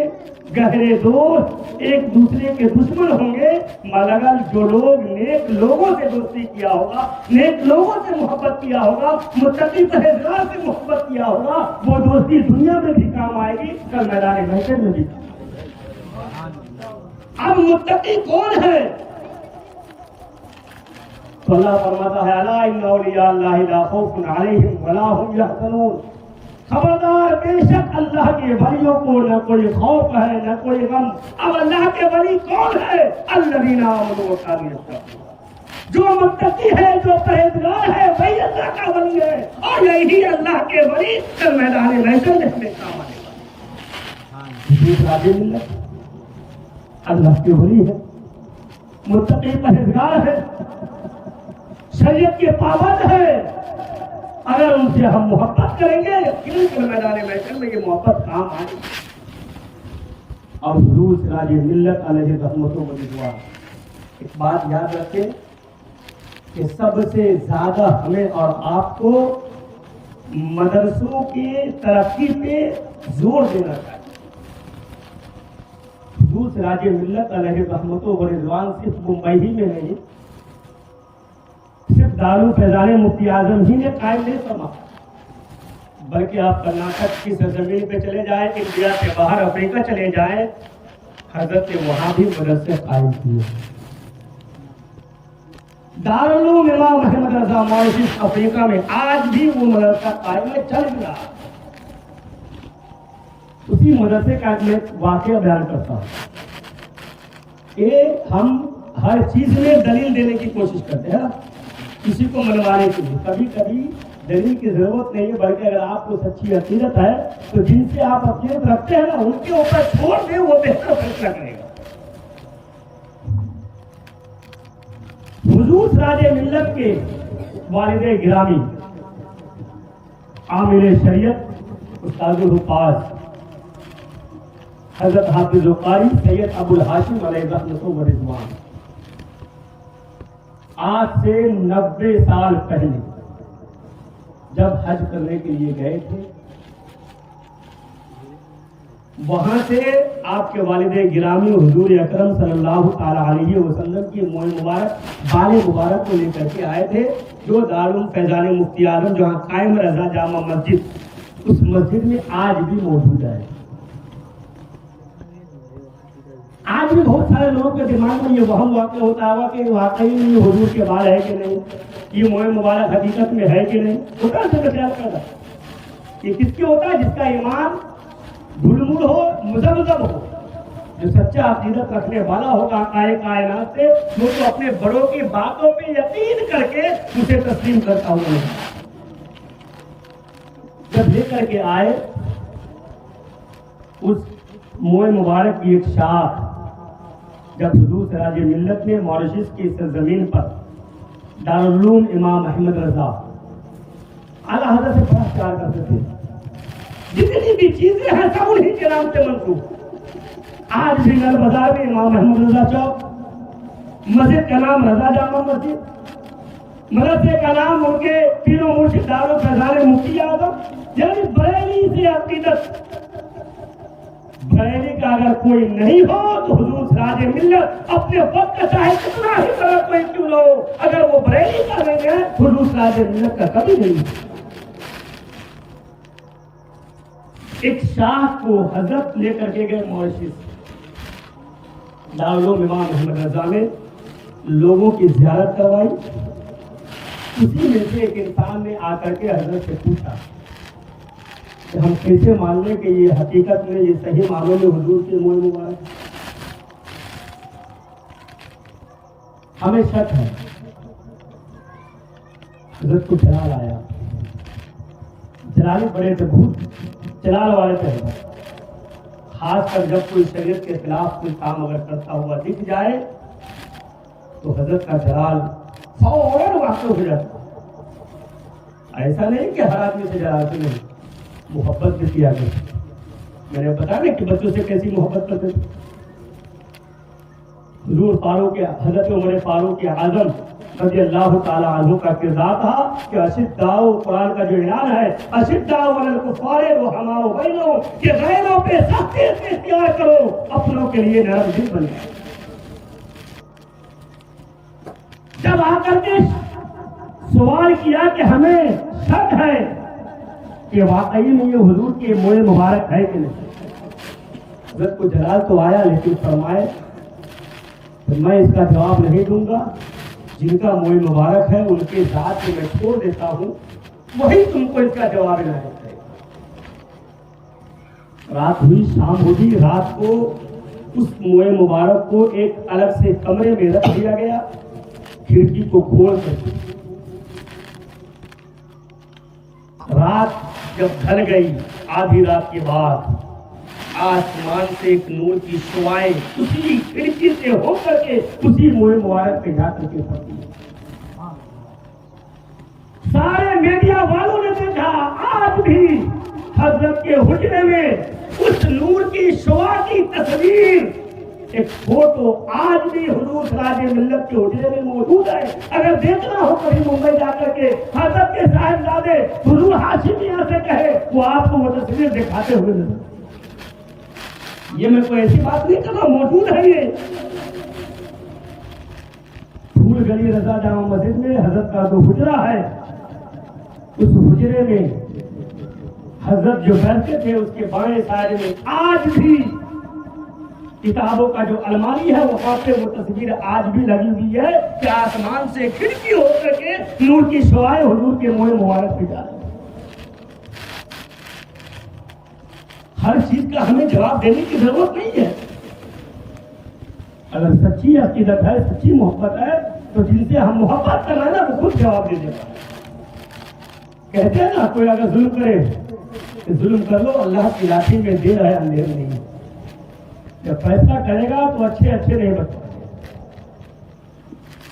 S1: گہرے دوست ایک دوسرے کے دشمن ہوں گے، مگر جو لوگ نیک لوگوں سے دوستی کیا ہوگا، نیک لوگوں سے محبت کیا ہوگا، متقی پرہیزگار سے محبت کیا ہوگا، وہ دوستی دنیا میں بھی کام آئے گی، کل میدان محشر میں بھی کام آئے گی۔ اب متقی کون ہے؟ تو اللہ فرماتا ہے الا ان اولیاء اللہ لا خوف علیہم ولا هم یحزنون، خبردار بے شک اللہ کے ولیوں کو نہ کوئی خوف ہے نہ کوئی غم۔ اب اللہ کے ولی کون ہے؟ الذین آمنوا وکانوا یتقون، جو متقی ہے، جو پرہیزگار ہے، وہی اللہ کا ولی ہے، اور یہی اللہ کے ولی کل میدان محشر میں ہمیں کام آئے گا۔ دوسرا دن اللہ کے ولی ہے، متقی پرہیزگار ہے، شریعت کے پابند ہے، اگر ان سے ہم محبت کریں گے یقیناً کہ میدان محشر میں یہ محبت کام آئے گی۔ اور حضور سراج ملت علیہ رحمت و رضوان، ایک بات یاد رکھیں کہ سب سے زیادہ ہمیں اور آپ کو مدرسوں کی ترقی پہ زور دینا چاہیے۔ حضور سراج ملت علیہ رحمت و رضوان صرف ممبئی ہی میں نہیں، صرف دارالفیضان مفتی اعظم ہی نے قائم نہیں فرمایا، بلکہ آپ کرناٹک کی سرزمین پہ چلے جائیں، انڈیا کے باہر افریقہ چلے جائیں، حضرت نے وہاں بھی مدرسے قائم کیے۔ دارالعلوم امام محمد رضا ماریشس افریقہ میں آج بھی وہ مدرسہ قائم ہے، چل رہا۔ اسی مدرسے کا میں واقعہ بیان کرتا ہوں کہ ہم ہر چیز میں دلیل دینے کی کوشش کرتے ہیں، کسی کو منوانے کے لیے کبھی کبھی دلیل کی ضرورت نہیں ہے، بلکہ اگر آپ کو سچی عقیدت ہے تو جن سے آپ عقیدت رکھتے ہیں نا ان کے اوپر چھوڑ دیں، وہ بہتر فیصلہ کرے گا۔ حضور سراج ملت کے والد گرامی عامل شریعت استاد الحفاظ حضرت حافظ قاری سید ابو الہاشم علیہ رحمت و رضوان آج سے 90 سال پہلے جب حج کرنے کے لیے گئے تھے، وہاں سے آپ کے والد گرامی حضور اکرم صلی اللہ تعالی علیہ وسلم کی موئے مبارک بال مبارک کو لے کر کے آئے تھے، جو دارالفیضان مفتی اعظم جہاں قائم رضا جامع مسجد، اس مسجد میں آج بھی موجود ہے۔ آج بھی بہت سارے لوگوں کے دماغ میں یہ وہم واقع ہوتا ہوگا کہ واقعی میں یہ حضور کے بال ہے کہ نہیں، یہ موئے مبارک حقیقت میں ہے کہ نہیں، ہوتا ہے سب خیال کرتا ہے۔ یہ کس کے ہوتا ہے؟ جس کا ایمان دھول ہو، مذبذب ہو، جو سچا عقیدت رکھنے والا ہوگا آقائے کائنات سے، وہ تو اپنے بڑوں کی باتوں پہ یقین کر کے اسے تسلیم کرتا ہوا ہے۔ جب لے کر کے آئے اس موئے مبارک کی ایک شاخ، جب حضور سراج ملت نے ماریشس کی سرزمین پر دارالعلوم امام احمد رضا اعلیٰ حضرت سے بڑا پیار کرتے تھے، جتنی بھی چیزیں ہیں سب انہیں کے نام سے منسوب۔ آج بھی نل بازار میں امام احمد رضا چوک، مسجد کا نام رضا جامع مسجد، مدرسے کا نام ان کے پیرو مرشد دارالفیضان مفتی اعظم، یعنی بریلی سے عقیدت بریلی کا اگر کوئی نہیں ہو تو حضور سراج ملت اپنے وقت کا چاہے کتنا ہی بڑا کوئی کیوں نہ ہو، اگر وہ بریلی کا نہیں ہے حضور سراج ملت کا کبھی نہیں ہے۔ ایک شاہ کو حضرت لے کر کے گئے ماریشس، دارالعلوم امام محمد رضا میں لوگوں کی زیارت کروائی۔ اسی میں سے ایک انسان نے آ کر کے حضرت سے پوچھا کہ ہم کیسے مان لیں کہ یہ حقیقت میں، یہ صحیح معنوں میں حضور کے منہ مبارک ہے؟ ہمیں شک ہے۔ حضرت کو جلال آیا، جلال بڑے تھے، بہت جلال والے تھے، خاص کر جب کوئی شریعت کے خلاف کوئی کام اگر کرتا ہوا دکھ جائے تو حضرت کا جلال فوراً واقع ہو جاتا۔ ایسا نہیں کہ ہر آدمی سے جلال سے نہیں، محبت بھی کیا گیا۔ میں نے بتایا کہ بچوں سے کیسی محبت کرتے تھے۔ حضور فاروق، حضرت عمر فاروق اعظم رضی اللہ تعالی عنہ کا کردار تھا کہ اشداء، قرآن کا جو اعلان ہے اشداء علی الکفار رحماء بینہم، کہ غیروں پہ سختی سے اختیار کرو، اپنوں کے لیے نرم دل بن جائے۔ جب آ کر کے سوال کیا کہ ہمیں شک ہے کہ واقعی میں یہ حضور کے منہ مبارک ہے کہ نہیں، حضرت کو جلال تو آیا لیکن فرمائے میں اس کا جواب نہیں دوں گا، جن کا منہ مبارک ہے ان کے ذات میں چھوڑ دیتا ہوں، وہی تم کو اس کا جواب نہ ہے۔ رات ہوئی، شام ہوئی، رات کو اس منہ مبارک کو ایک الگ سے کمرے میں رکھ دیا گیا، کھڑکی کو کھول کر۔ رات جب ڈھل گئی، آدھی رات کے بعد آسمان سے ایک نور کی شعائیں اسی کھڑکی سے ہو کر کے اسی منہ مبارک پہ جا کر کے پڑتی۔ سارے میڈیا والوں نے دیکھا، آج بھی حضرت کے حجرے میں اس نور کی شعاع کی تصویر، ایک فوٹو آج بھی حضور سراج ملت کے حجرے میں موجود ہے۔ اگر دیکھنا ہو کبھی ممبئی جا کر کے حضرت کے صاحبزادے حضور ہاشمیہ سے کہے، وہ آپ کو وہ تصویر دکھاتے ہوئے نظر۔ یہ میں کوئی ایسی بات نہیں کر رہا، موجود ہے۔ یہ پھول گلی رضا جامع مسجد میں حضرت کا جو حجرہ ہے، اس حجرے میں حضرت جو بیٹھتے تھے اس کے بائیں سائڈ میں آج بھی کتابوں کا جو الماری ہے وہاں پہ وہ تصویر آج بھی لگی ہوئی ہے کہ آسمان سے کھڑکی ہو کر کے نور کی شعائیں حضور کے منہ مبارک پہ جا رہی ہیں۔ ہر چیز کا ہمیں جواب دینے کی ضرورت نہیں ہے۔ اگر سچی عقیدت ہے، سچی محبت ہے تو جن سے ہم محبت کر رہے ہیں نا وہ خود جواب دے دے گا۔ کہتے ہیں نا کوئی اگر ظلم کرے تو ظلم کر لو، اللہ کی لاٹھی میں دیر ہے اندھیر نہیں۔ جب فیصلہ کرے گا تو اچھے نہیں بچے۔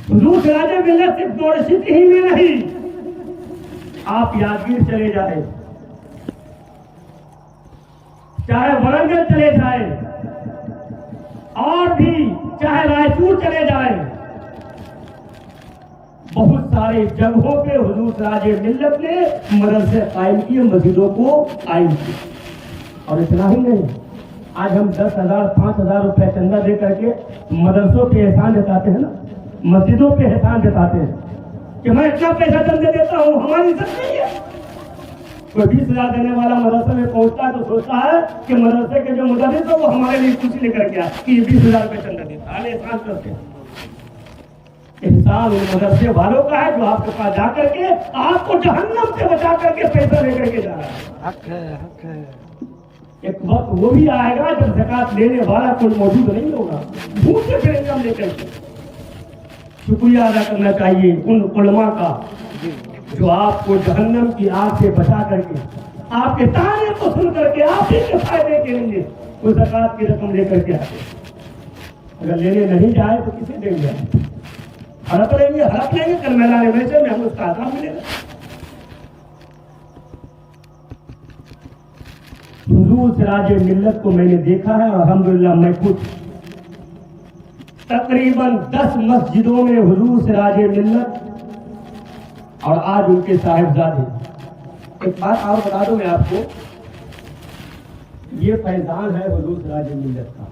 S1: حضور سراج ملت صرف نورشت ہی میں نہیں، آپ یادگیر چلے جائیں، چاہے ورنگل چلے جائیں، اور بھی چاہے رائچور چلے جائیں، بہت سارے جگہوں پہ حضور سراج ملت نے مدرسے قائم کیے، مسجدوں کو قائم کیا۔ اور اتنا ہی نہیں، آج ہم 10,000 5,000 روپے چندہ دے کر کے مدرسوں پہ احسان جتاتے ہیں نا، مسجدوں پہ احسان جتاتے ہیں کہ میں اتنا پیسہ چندہ دیتا ہوں، ہماری عزت نہیں ہے۔ کوئی 20,000 دینے والا مدرسے میں پہنچتا ہے تو سوچتا ہے کہ مدرسے کے جو مدرس ہے وہ ہمارے لیے کچھ لے کر گیا کہ یہ 20,000 روپے چندہ دیتا ہے، احسان کرتے ہیں۔ احسان ان مدرسے والوں کا ہے جو آپ کے پاس جا کر کے آپ کو جہنم سے بچا کر کے پیسہ لے کر کے جا رہا ہے۔
S2: حق ہے، حق ہے۔
S1: ایک وقت وہ بھی آئے گا جب زکات لینے والا کوئی موجود نہیں ہوگا، بھوک سے پھر انکم لے کر کے۔ شکریہ ادا کرنا چاہیے ان علماء کا جو آپ کو جہنم کی آگ سے بچا کر کے، آپ کے تانے کو سن کر کے، آپ ہی کے فائدے کے لیے وہ زکات کی رقم لے کر کے آتے۔ اگر لینے نہیں جائے تو کسے دیں گے؟ ہڑپ لیں گے، کل میدان ویسے میں ہمیں اس کا عذاب ملے گا۔ حضور سراج ملت کو میں نے دیکھا ہے، اور الحمدللہ میں خود تقریباً 10 مسجدوں میں حضور سراج ملت اور آج ان کے صاحبزادے۔ ایک بات اور بتا دوں میں آپ کو یہ فیضان ہے حضور سراج ملت کا.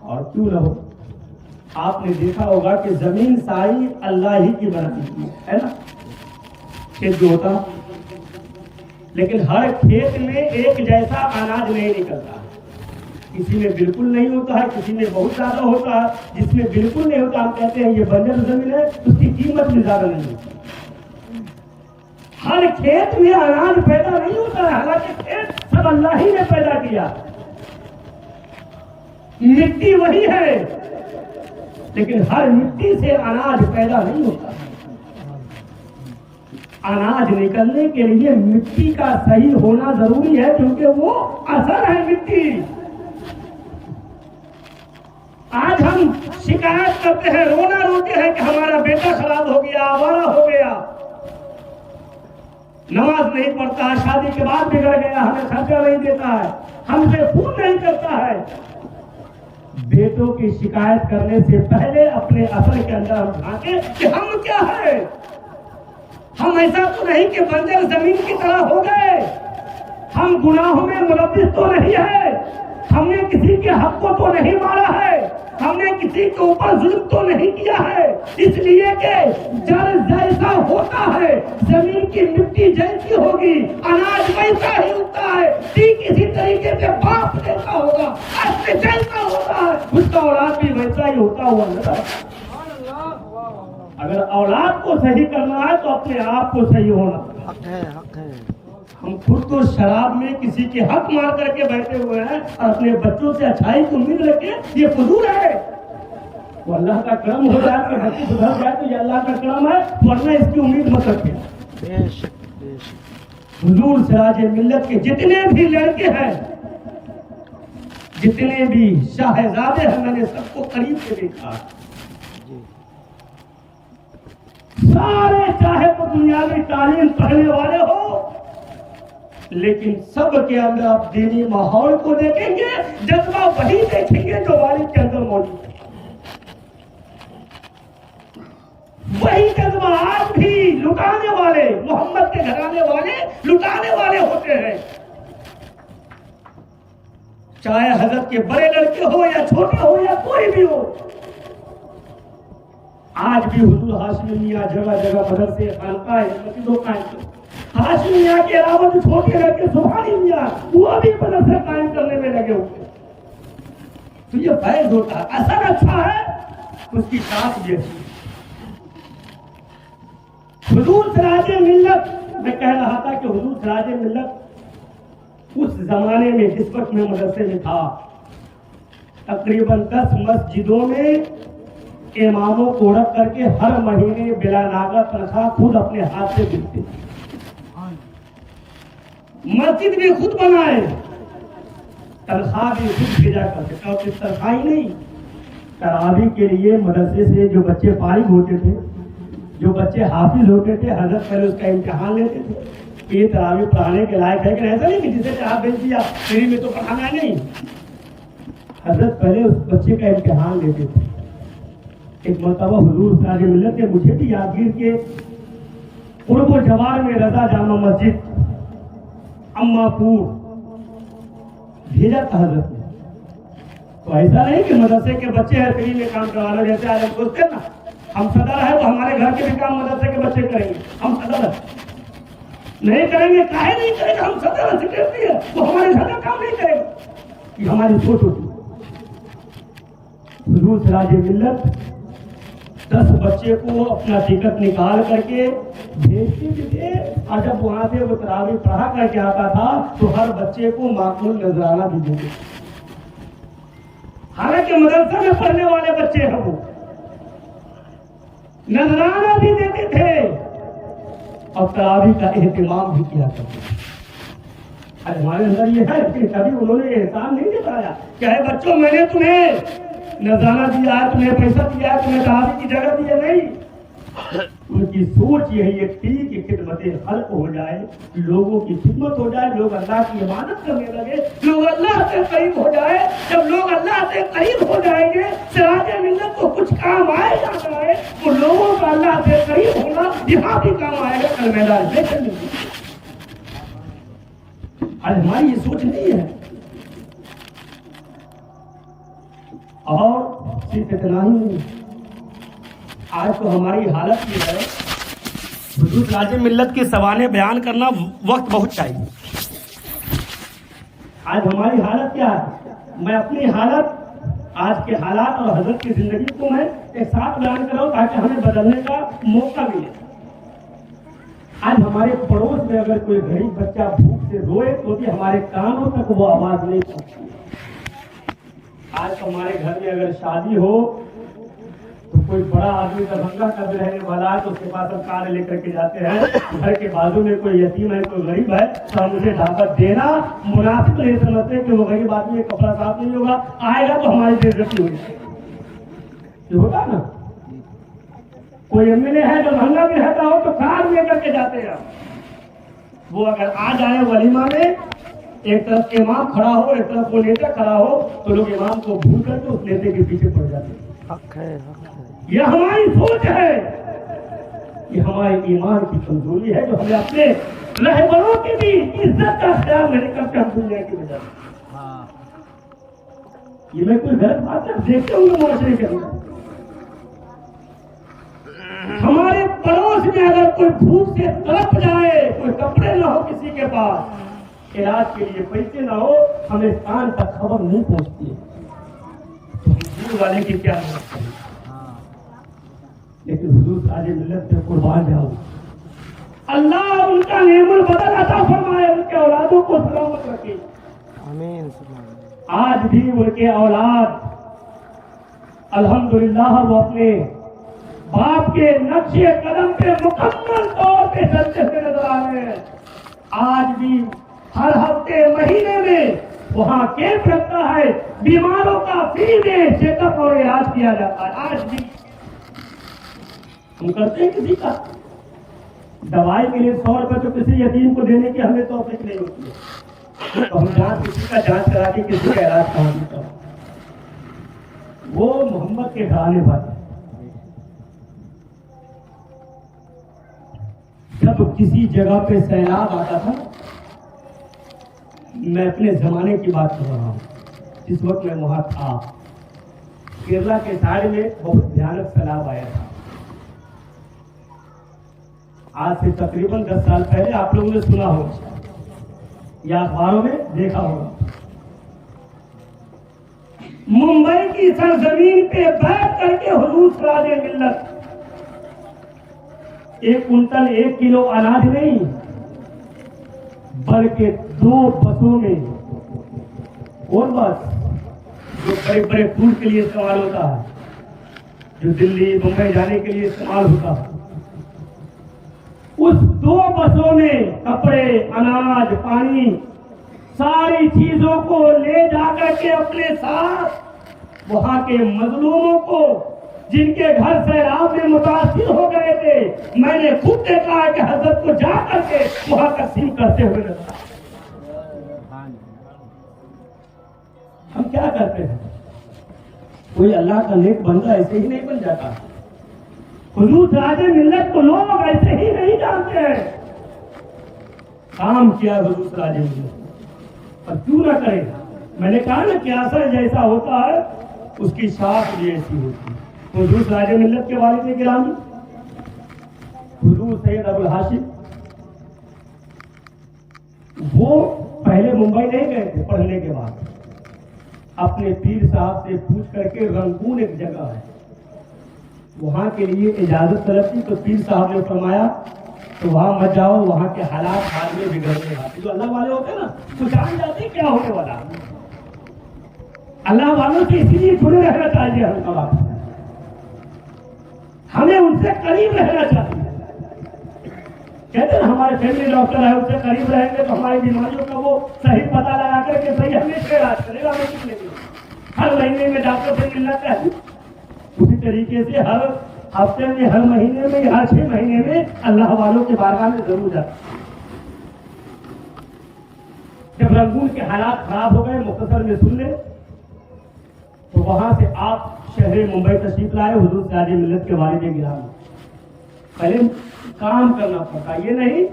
S1: اور کیوں نہ ہو, آپ نے دیکھا ہوگا کہ زمین ساری اللہ ہی کی بنائی ہے نا, کھیت جو ہوتا, لیکن ہر کھیت میں ایک جیسا اناج نہیں نکلتا. کسی میں بالکل نہیں ہوتا ہے, کسی میں بہت زیادہ ہوتا ہے. جس میں بالکل نہیں ہوتا ہم کہتے ہیں یہ بنجر زمین ہے, اس کی قیمت بھی زیادہ نہیں ہوتی. ہر کھیت میں اناج پیدا نہیں ہوتا ہے, حالانکہ کھیت سب اللہ ہی نے پیدا کیا. مٹی وہی ہے, لیکن ہر مٹی سے اناج پیدا نہیں ہوتا. اناج نکلنے کے لیے مٹی کا صحیح ہونا ضروری ہے, کیونکہ وہ اثر ہے مٹی. آج ہم شکایت کرتے ہیں, رونا روتے ہیں کہ ہمارا بیٹا خراب ہو گیا, آوارہ ہو گیا, نماز نہیں پڑھتا ہے, شادی کے بعد بگڑ گیا, ہمیں خرچہ نہیں دیتا ہے, ہم سے فون نہیں کرتا ہے. بیٹوں کی شکایت کرنے سے پہلے اپنے اثر کے اندر ہم جھانکیں کہ ہم کیا ہے. ہم ایسا تو نہیں کہ بنجر زمین کی طرح ہو گئے. ہم گناہوں میں ملوث تو نہیں ہے, ہم نے کسی کے حق کو تو نہیں مارا ہے, ہم نے کسی کے اوپر ظلم تو نہیں کیا ہے. اس لیے کہ جڑ جیسا ہوتا ہے, زمین کی مٹی جیسی ہوگی, اناج ویسا ہی اگتا ہے. ٹھیک اسی طریقے سے باپ جیسا ہوگا, ایسے جیسا ہوتا ہے, اس کا اولاد بھی ویسا ہی ہوتا ہوا نظر. اگر اولاد کو صحیح کرنا ہے تو اپنے آپ کو صحیح ہونا
S2: حق ہے, حق ہے.
S1: ہم خود تو شراب میں کسی کے حق مار کر کے بیٹھے ہوئے ہیں اور اپنے بچوں سے اچھائی کی امید رکھے, یہ فضول ہے. وہ اللہ کا کرم ہو جائے کہ بچے سدھر جائے تو یہ اللہ کا کرم ہے, ورنہ اس کی امید مت رکھے.
S2: بے شک, بے شک.
S1: حضور سراج ملت کے جتنے بھی لڑکے ہیں, جتنے بھی شاہزادے ہیں, میں نے سب کو قریب سے دیکھا. سارے چاہے تو دنیاوی تعلیم پڑھنے والے ہو, لیکن سب کے اندر آپ دینی ماحول کو دیکھیں گے, جذبہ وہی دیکھیں گے جو والد کے اندر موجود ہے. وہی جذبہ آج بھی لٹانے والے, محمد کے گھرانے والے لٹانے والے ہوتے ہیں. چاہے حضرت کے بڑے لڑکے ہو یا چھوٹے ہو یا کوئی بھی ہو, آج بھی حضور ہاشمی میاں جگہ جگہ مدرسے خانقاہ مسجدوں قائم کرتے. ہاشمی میاں کے علاوہ جو چھوٹے لڑکے سبحانی میاں, وہ بھی مدرسے قائم کرنے میں لگے ہوتے. تو یہ فیض ہوتا ہے, اثر اچھا ہے, اس کی ساتھ بھی اچھی. حضور سراج ملت, میں کہہ رہا تھا کہ حضور سراج ملت اس زمانے میں جس وقت میں مدرسے میں تھا, تقریباً 10 مسجدوں میں اماموں کو رکھ کر کے ہر مہینے بلا ناغہ تنخواہ خود اپنے ہاتھ سے دیتے. مسجد بھی خود بنائے, تنخواہ بھی خود بھیجا کرتے. اور صرف تنخواہ ہی نہیں, تراویح کے لیے مدرسے سے جو بچے فارغ ہوتے تھے, جو بچے حافظ ہوتے تھے, حضرت پہلے اس کا امتحان لیتے تھے کہ یہ تراویح پڑھانے کے لائق ہے کہ نہیں. ایسا نہیں کہ جسے چاہ بھیج دیا فری میں تو پڑھانا نہیں. حضرت پہلے اس بچے کا امتحان لیتے تھے. ایک مرتبہ حضور سراج ملت نے مجھے بھی یادگیر کے قرب و جوار میں رضا جامع مسجد اما پور بھیجا تھا حضرت نے. تو ایسا نہیں کہ مدرسے کے بچے ہیں فری میں کام کروا رہے, جیسے آج ہم سوچتے ہیں نا ہم صدر ہے تو ہمارے گھر کے بھی کام مدرسے کے بچے کریں گے. ہم صدر ہے نہیں کریں گے, کاہے نہیں کریں گے, ہم صدر ہے, سیکریٹری ہے, وہ ہمارے گھر کا کام نہیں کرے گا. یہ ہماری سوچ ہوتی ہے. حضور سراج ملت 10 بچے کو اپنا ٹکٹ نکال کر کے بھیجتے بھی تھے, اور جب وہاں سے وہ تراویح پڑھا کر کے آتا تھا تو ہر بچے کو معقول نذرانہ بھی دیتے. حالانکہ مدرسہ میں پڑھنے والے بچے ہیں, وہ نذرانہ بھی دیتے تھے اور تراویح کا اہتمام بھی کیا کرتے تھے. ہمارے اندر یہ ہے کہ کبھی انہوں نے احسان نہیں دکھایا کہ اے بچوں میں نے تمہیں نذرانہ دیا ہے, تمہیں پیسہ دیا ہے, تمہیں تراویح کی جگہ دی ہے. نہیں, ان کی سوچ یہی تھی کہ خدمت خلق ہو جائے, لوگوں کی خدمت ہو جائے, لوگ اللہ کی عبادت کرنے لگے, لوگ اللہ سے قریب ہو جائے. جب لوگ اللہ سے قریب ہو جائیں گے, سراج ملت کو کچھ کام آئے جاتا ہے, وہ لوگوں کا اللہ سے قریب ہونا یہاں بھی کام آئے گا, کل میدان دیکھیں گے. آج ہماری یہ سوچ نہیں ہے. اور صرف اتنا ہی نہیں، آج تو ہماری حالت یہ ہے، حضور راج ملت کے سوانے بیان کرنا وقت بہت چاہیے. آج ہماری حالت کیا ہے؟ میں اپنی حالت، آج کے حالات اور حضرت کی زندگی کو میں ایک ساتھ بیان کر رہا ہوں تاکہ ہمیں بدلنے کا موقع ملے. آج ہمارے پڑوس میں اگر کوئی غریب بچہ بھوک سے روئے تو بھی ہمارے کانوں تک وہ آواز نہیں پہنچتی. آج ہمارے گھر میں اگر شادی ہو تو کوئی بڑا آدمی دربھنگہ کا بھی رہنے والا ہے تو اس کے پاس ہم کار لے کر کے جاتے ہیں. گھر کے بازو میں کوئی یتیم ہے، کوئی غریب ہے تو ہم اسے دعوت دینا مناسب نہیں سمجھتے کہ وہ غریب آدمی کپڑا صاف نہیں ہوگا، آئے گا تو ہماری بے عزتی ہوگی. یہ ہوتا نا، کوئی ایم ایل اے ہے دربھنگہ میں رہتا ہو تو کار لے کر کے جاتے ہیں. وہ اگر آ جائے ولیمہ میں، ایک طرف امام کھڑا ہو ایک طرف وہ نیتا کھڑا ہو تو لوگ امام کو بھول کر کے اس نیتے کے پیچھے پڑ جاتے ہیں.
S2: حق ہے، حق ہے.
S1: یہ ہماری سوچ ہے، یہ ہمارے ایمان کی کمزوری ہے جو ہمیں اپنے رہبروں کی بھی عزت کا خیال نہیں کرتے ہم دنیا کی وجہ سے.
S2: ہاں.
S1: یہ میں کوئی غلط بات ہے دیکھتے ہوں گے معاشرے کے اندر. ہمارے پڑوس میں اگر کوئی بھوک سے تڑپ جائے، کوئی کپڑے نہ ہو کسی کے پاس، علاج کے لیے پیسے نہ ہو، ہمیں کان تک خبر نہیں پہنچتی ہے تو ہم دور والے کی کیا مدد کریں. لیکن حضور راج ملت سے قربان جاؤ، اللہ ان کا نعم البدل عطا فرمائے، ان کے اولادوں کو سلامت رکھے.
S2: آمین.
S1: آج بھی ان کے اولاد الحمدللہ وہ اپنے باپ کے نقش قدم پہ مکمل طور پہ چلتے ہوئے نظر آ رہے ہیں. آج بھی ہر ہفتے مہینے میں وہاں کیمپ لگتا ہے، بیماروں کا فری میں چیک اپ اور علاج کیا جاتا ہے. آج بھی ہم کرتے ہیں کسی کا دوائی کے لیے 100 روپے تو کسی یتیم کو دینے کی ہمیں توفیق نہیں ہوتی ہے تو ہم کسی کا جانچ کرا کے کسی کا علاج کہاں دیتا ہوں. وہ محمد کے گھرانے والے جب کسی جگہ پہ سیلاب آتا تھا، میں اپنے زمانے کی بات کر رہا ہوں، جس وقت میں وہاں تھا، کیرلا کے سائڈ میں بہت بھیانک سیلاب آیا تھا. آج سے تقریباً 10 سال پہلے آپ لوگوں نے سنا ہوگا یا اخباروں میں دیکھا ہوگا. ممبئی کی سرزمین پہ بیٹھ کر کے حضور سراج ملت 1 کنٹل 1 کلو اناج نہیں بلکہ 2 بسوں میں، اور بس جو بڑے بڑے ٹور کے لیے استعمال ہوتا ہے، جو دلی ممبئی جانے کے لیے استعمال ہوتا ہے، اس 2 بسوں میں کپڑے، اناج، پانی، ساری چیزوں کو لے جا کر کے اپنے ساتھ وہاں کے مظلوموں کو، جن کے گھر سیلاب میں متاثر ہو گئے تھے، میں نے خود دیکھا ہے کہ حضرت کو جا کر کے وہاں تقسیم کرتے ہوئے نظر آئے. ہم کیا کرتے ہیں؟ کوئی اللہ کا نیک بندہ ایسے ہی نہیں بن جاتا. حضور راج ملت کو لوگ ایسے ہی نہیں جانتے ہیں. کام کیا حضور راج ملت، اور کیوں نہ کرے. میں نے کہا نا کہ اثر جیسا ہوتا ہے اس کی شاخ بھی ایسی ہوتی ہے. حضور راج ملت کے والد گرامی حضور سید ابو الہاشم، وہ پہلے ممبئی نہیں گئے تھے، پڑھنے کے بعد اپنے پیر صاحب سے پوچھ کر کے رنگون ایک جگہ ہے وہاں کے لیے اجازت طلب کی، تو پیر صاحب نے فرمایا تو وہاں مت جاؤ، وہاں کے حالات بعد میں بگڑنے والے. جو اللہ والے ہوتے ہیں نا تو جان جاتے ہیں کیا ہونے والا. اللہ والوں سے اسی لیے جڑے رہنا چاہیے. ہمیں ان سے قریب رہنا چاہیے. کہتے ہیں ہمارے فیملی ڈاکٹر ہے، ان سے قریب رہیں گے تو ہماری بیماریوں کا وہ صحیح پتہ لگا کر کے صحیح ہمیشہ علاج کرے گا. ہمیں کتنے ہر مہینے میں ڈاکٹر سے ملنا چاہیے. اسی طریقے سے ہر ہفتے میں، ہر مہینے میں، ہر 6 مہینے میں اللہ والوں کے بارگاہ میں ضرور جاتا. جب رنگون کے حالات خراب ہو گئے، مختصر میں سن لیں، تو وہاں سے آپ شہر ممبئی تشریف لائے. حضور سراج ملت کے والد گرامی، پہلے کام کرنا پڑتا، یہ نہیں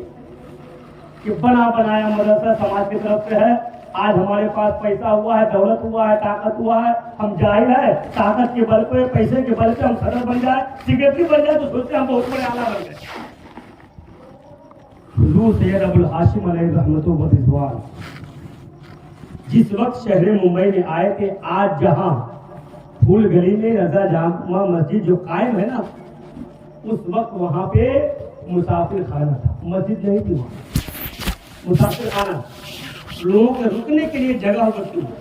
S1: کہ بنا بنایا مدرسہ سماج کی طرف سے ہے. آج ہمارے پاس پیسہ ہوا ہے, دولت ہوا ہے, طاقت ہوا ہے, ہم جاہل ہے, طاقت کے بل پہ, پیسے کے بل پہ ہم صدر بن جائے, سیکریٹری بن جائے تو سوچتے ہیں ہم بہت بڑے اعلیٰ بن گئے. حضور سید ابوالہاشم علیہ رحمت و رضوان جس وقت شہر ممبئی میں آئے تھے, آج جہاں پھول گلی میں رضا جامع مسجد جو قائم ہے نا, اس وقت وہاں پہ مسافر خانہ تھا, مسجد نہیں تھی وہاں, مسافر خانہ, لوگوں کے رکنے کے لیے جگہ ہوتی ہے.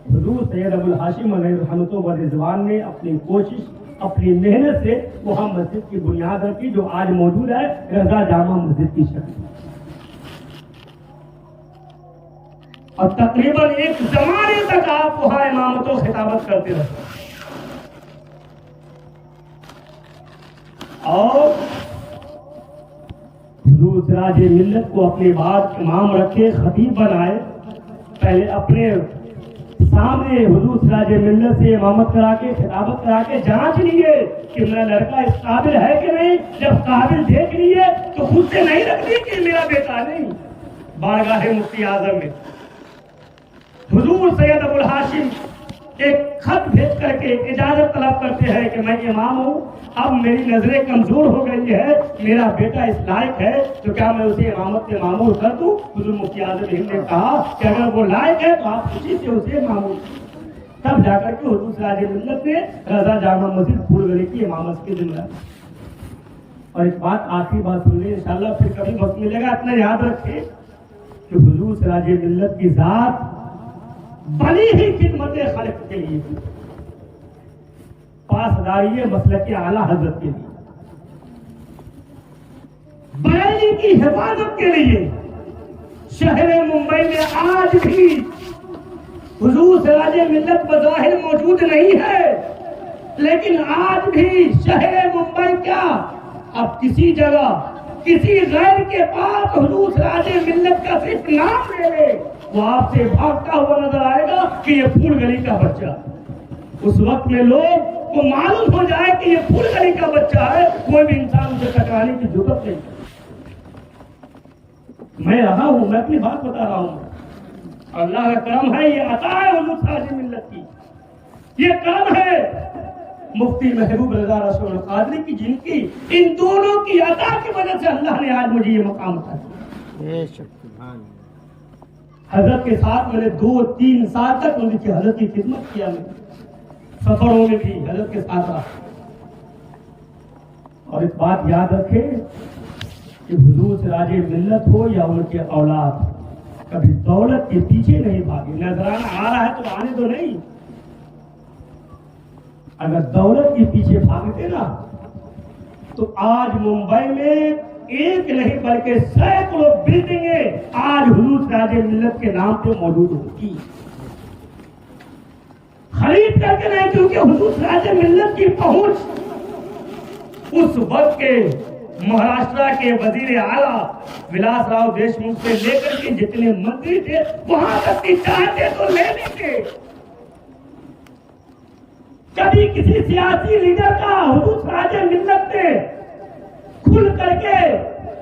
S1: حضور سید ابوالہاشم علیہ رحمت و رضوان نے اپنی کوشش, اپنی محنت سے وہاں مسجد کی بنیاد رکھی جو آج موجود ہے رضا جامع مسجد کی شکل. اور تقریباً ایک زمانے تک آپ وہاں امامت و خطابت کرتے رہے. اور حضور سراج ملت کو اپنے بعد امام رکھے, خطیب بنائے. پہلے اپنے سامنے حضور سراج ملت سے امامت کرا کے, خطابت کرا کے جانچ لیے کہ میرا لڑکا اس قابل ہے کہ نہیں. جب قابل دیکھ لیے تو خود سے نہیں رکھ دی کہ میرا بیٹا نہیں. بارگاہ مفتی اعظم میں حضور سید ابوالہاشم ایک خط بھیج کر کے اجازت طلب کرتے ہیں کہ میں امام ہوں, اب میری نظریں کمزور ہو گئی ہے, میرا بیٹا اس لائق ہے تو کیا میں اسے امامت کے مامور کر دوں. حضور مفتی اعظم ہند نے کہا کہ اگر وہ لائق ہے تو آپ خوشی سے اسے مامور. تب جا کر کے حضور سراج ملت نے رضا جامع مسجد پھول گلی کی امامت کی ذمہ داری. اور ایک بات, آخری بات سن لیں, انشاءاللہ پھر کبھی وقت ملے گا. اتنا یاد رکھیں کہ حضور سراج ملت کی ذات بنی ہی خدمت خلق کے لیے, پاسداری مسلک اعلیٰ حضرت کے لیے, بریلی کی حفاظت کے لیے. شہر ممبئی میں آج بھی حضور سراج ملت بظاہر موجود نہیں ہے, لیکن آج بھی شہر ممبئی کیا, اب کسی جگہ کسی غیر کے پاس حضور سراج ملت کا صرف نام لے لے, وہ آپ سے بھاگتا ہوا نظر آئے گا کہ یہ پھول گلی کا بچہ. اس وقت میں لوگ کو معلوم ہو جائے کہ یہ پھول گلی کا بچہ ہے, کوئی بھی انسان اسے ٹکرانے کی ضرورت نہیں. میں رہا ہوں, میں اپنی بات بتا رہا ہوں. اللہ کا کرم ہے, یہ عطا ہے حضور سراج ملت کی, یہ کرم ہے مفتی محبوب رضا رسول القادری کی, جن کی ان دونوں کی عطا کی وجہ سے اللہ نے آج مجھے یہ مقام عطا کیا. حضرت کے ساتھ میں نے 2-3 سال تک ان کی حضرت کی خدمت کیا, میں سفروں میں بھی حضرت کے ساتھ رہا. اور ایک بات یاد رکھے کہ حضور سراج ملت ہو یا ان کے اولاد, کبھی دولت کے پیچھے نہیں بھاگے. نذرانہ آ رہا ہے تو آنے دو نہیں. اگر دولت کے پیچھے بھاگتے نا تو آج ممبئی میں ایک نہیں بلکہ سینکڑوں بلڈنگیں آج حضور سراج ملت کے نام پہ موجود ہوتی. خرید کر کے نہیں, کیونکہ حضور سراج ملت کی پہنچ اس وقت کے مہاراشٹر کے وزیر اعلیٰ ولاس راؤ دیشمکھ سے لے کر کے جتنے منتری تھے وہاں تک کی چاہتے تو لے لیں گے. کبھی کسی سیاسی لیڈر کا حضور سراج ملت نے کھل کر کے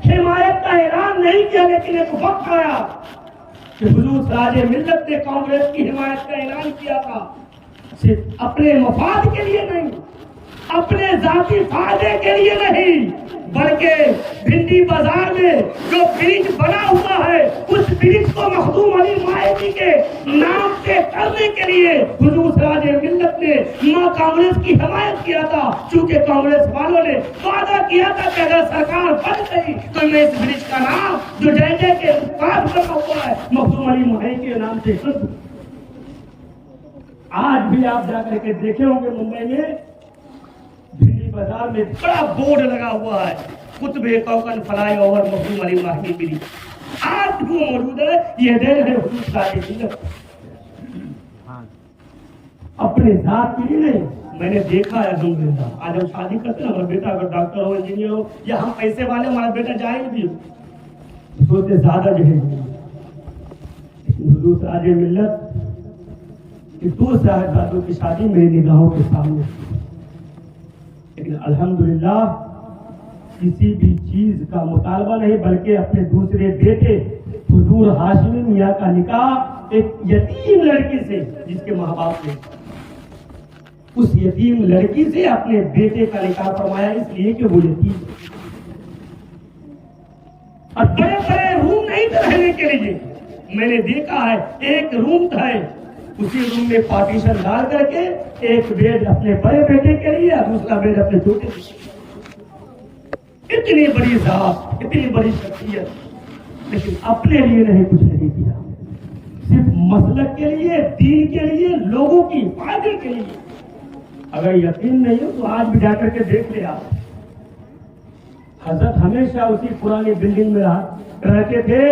S1: حمایت کا اعلان نہیں کیا, لیکن ایک وقت آیا کہ حضور سراج ملت نے کانگریس کی حمایت کا اعلان کیا تھا, صرف اپنے مفاد کے لیے نہیں, اپنے ذاتی فائدے کے لیے نہیں, بلکہ بھنڈی بازار میں جو برج بنا ہوا ہے اس برج کو مخدوم علی ماہدی کے نام سے کرنے کے لیے حضور سراج ملت نے ماں کانگریس کی حمایت کیا تھا. چونکہ کانگریس والوں نے وعدہ کیا تھا کہ اگر سرکار بن گئی تو میں اس برج کا نام جو جے کے پاس بنا ہوا ہے مخدوم علی ماہدی کے نام سے کر دوں. آج بھی آپ جا کر کے دیکھے ہوں گے ممبئی میں بھنڈی بازار میں بڑا بورڈ لگا ہوا ہے, قطب کوکن فلائی اوور مخدوم علی ماہدی برج. آج وہ موجود ہے. یہ دین ہے حضور سراج ملت. اپنے ذات کے لیے نہیں, میں نے دیکھا ہے الحمدللہ. آج ہم شادی کرتے ہیں, ہمارا بیٹا اگر ڈاکٹر ہو, انجینئر ہو, یا ہم پیسے والے, ہمارا بیٹا جاہل بھی ہو, سوچتے زیادہ جہل. حضور سراج ملت کہ 2 صاحبزادوں کی شادی میری نگاہوں کے سامنے, لیکن الحمدللہ کسی بھی چیز کا مطالبہ نہیں، بلکہ اپنے دوسرے بیٹے حضور ہاشمی میاں کا نکاح ایک یتیم لڑکی سے، جس کے ماں باپ نے اس یتیم لڑکی سے اپنے بیٹے کا نکاح فرمایا، اس لیے کہ وہ یتیم ہے۔ اور بڑے بڑے روم نہیں تھے رہنے کے لیے، میں نے دیکھا ہے ایک روم تھا، اسی روم میں پارٹیشن ڈال کر کے ایک بیڈ اپنے بڑے بیٹے کے لیے اور دوسرا بیڈ اپنے چھوٹے بیٹے کے لیے۔ اتنی بڑی ذات، اتنی بڑی شخصیت، لیکن اپنے لیے نہیں کچھ نہیں کیا، صرف مسلک کے لیے، دین کے لیے، لوگوں کی حفاظت کے لیے۔ اگر یقین نہیں ہو تو آج بھی جا کر کے دیکھ لے آپ، حضرت ہمیشہ اسی پرانی بلڈنگ میں رہتے تھے،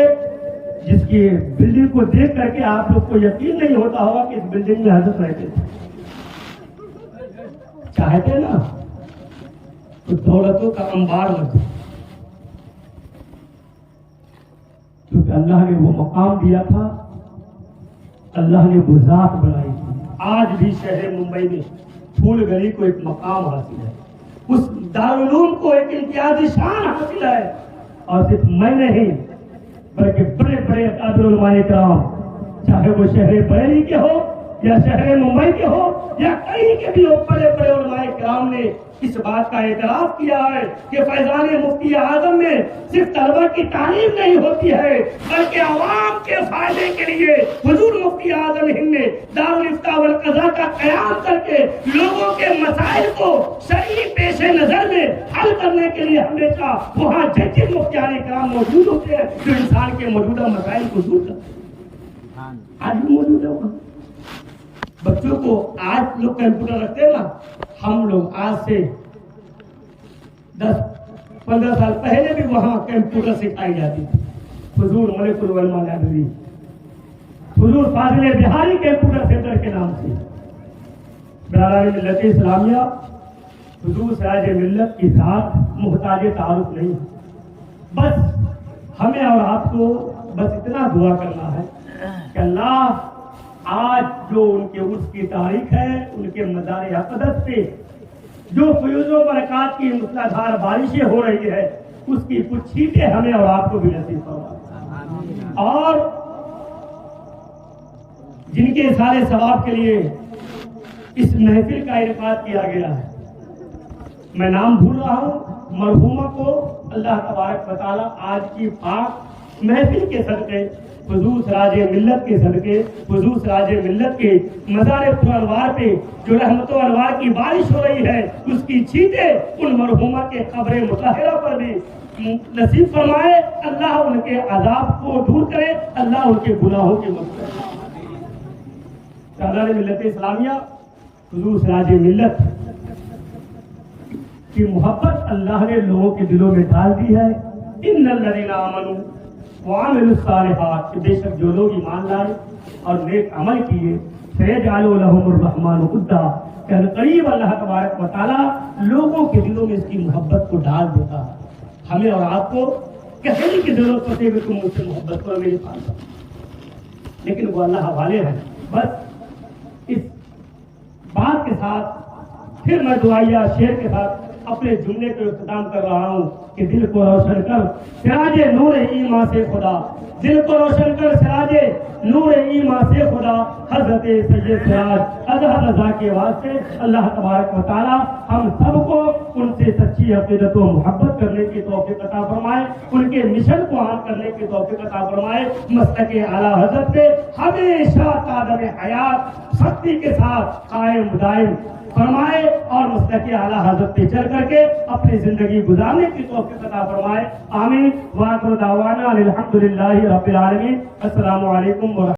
S1: جس کی بلڈنگ کو دیکھ کر کے آپ لوگ کو یقین نہیں ہوتا ہوگا کہ اس بلڈنگ میں حضرت رہتے تھے۔ چاہتے نا تو دولتوں کا انبار مچے، کیونکہ اللہ نے وہ مقام دیا تھا، اللہ نے وہ ذات بنائی تھی۔ آج بھی شہر ممبئی میں پھول گلی کو ایک مقام حاصل ہے، اس دارالعلوم کو ایک امتیازی شان حاصل ہے، اور صرف میں نہیں بلکہ بڑے بڑے اکابر علماء کرام، چاہے وہ شہر بریلی کے ہو یا شہر ممبئی کے ہو یا کہیں کے بھی ہو، بڑے بڑے علماء کرام نے اس بات کا اعتراف کیا ہے کہ فیضان مفتی اعظم میں صرف طلبہ کی تعلیم نہیں ہوتی ہے، بلکہ عوام کے فائدے کے لیے حضور مفتی اعظم ہند نے دارالافتاء والقضاء کا قیام کر کے لوگوں کے مسائل کو شرعی پیش نظر میں حل کرنے کے لیے ہمیشہ وہاں جج مفتیان کرام موجود ہوتے ہیں، جو انسان کے موجودہ مسائل کو دور کرتے ہیں۔ آج بھی موجود ہے وہاں۔ بچوں کو آج لوگ کمپیوٹر رکھتے ہیں نا، ہم لوگ آج سے 10-15 سال پہلے بھی وہاں کمپیوٹر سکھائی جاتی تھی۔ حضور ملک العلماء لائبریری، حضور فاضل بہاری کمپیوٹر سینٹر کے نام سے برادران ملت اسلامیہ، حضور سراج ملت کی ذات محتاج تعارف نہیں، بس ہمیں اور آپ کو بس اتنا دعا کرنا ہے کہ اللہ آج جو ان کے عرس کی تاریخ ہے، ان کے مزار اقدس پہ جو فیوز و برکات کی مصلحدھار بارشیں ہو رہی ہے، اس کی کچھ چھینٹیں ہمیں اور آپ کو بھی نصیب فرمائے، اور جن کے سارے ثواب کے لیے اس محفل کا انعقاد کیا گیا ہے، میں نام بھول رہا ہوں، مرحومہ کو اللہ تبارک و تعالیٰ آج کی پاک محفل کے صدقے، حضور سراج ملت کے صدقے، حضور سراج ملت کے مزار پر انوار پہ جو رحمت و انوار کی بارش ہو رہی ہے، اس کی چھینٹیں ان مرحومہ کے قبر مطہرہ پر بھی نصیب فرمائے، اللہ ان کے عذاب کو دور کرے، اللہ ان کے گناہوں کی مغفرت کرے۔ سردار ملت اسلامیہ، حضور سراج ملت کی محبت اللہ نے لوگوں کے دلوں میں ڈال دی ہے۔ ان الذین آمنوا وعملوا الصالحات، کہ بے شک جو لوگ ایمان لائے اور نیک عمل کیے، سیجعل لهم الرحمن ودا، کہ قریب اللہ تبارک و تعالیٰ لوگوں کے دلوں میں اس کی محبت کو ڈال دیتا ہے۔ ہمیں اور آپ کو کہنے کی ضرورت ہوتی ہے کہ تم مجھ سے محبت کرو میرے پاس، لیکن وہ اللہ والے ہیں۔ بس اس بات کے ساتھ پھر میں دعائیہ شعر کے ساتھ اپنے جملے کو اختتام کر رہا ہوں کہ دل کو روشن کر سراج نور ایمان سے خدا، دل کو روشن کر سراج نور ایمان سے خدا، حضرت سید سراج اظہر رضا کے واسطے اللہ تبارک و تعالی ہم سب کو ان سے سچی عقیدت و محبت کرنے کی توفیق عطا فرمائے، ان کے مشن کو عام کرنے کی توفیق عطا فرمائے، مسلک اعلیٰ حضرت پہ ہمیشہ قادم حیات سختی کے ساتھ قائم دائم فرمائے، اور مسلک اعلیٰ حضرت پہ چل کر کے اپنی زندگی گزارنے کی توفیق عطا فرمائے۔ آمین۔ وآخر دعوانا الحمدللہ رب العالمین۔ السلام علیکم ورحمۃ اللہ۔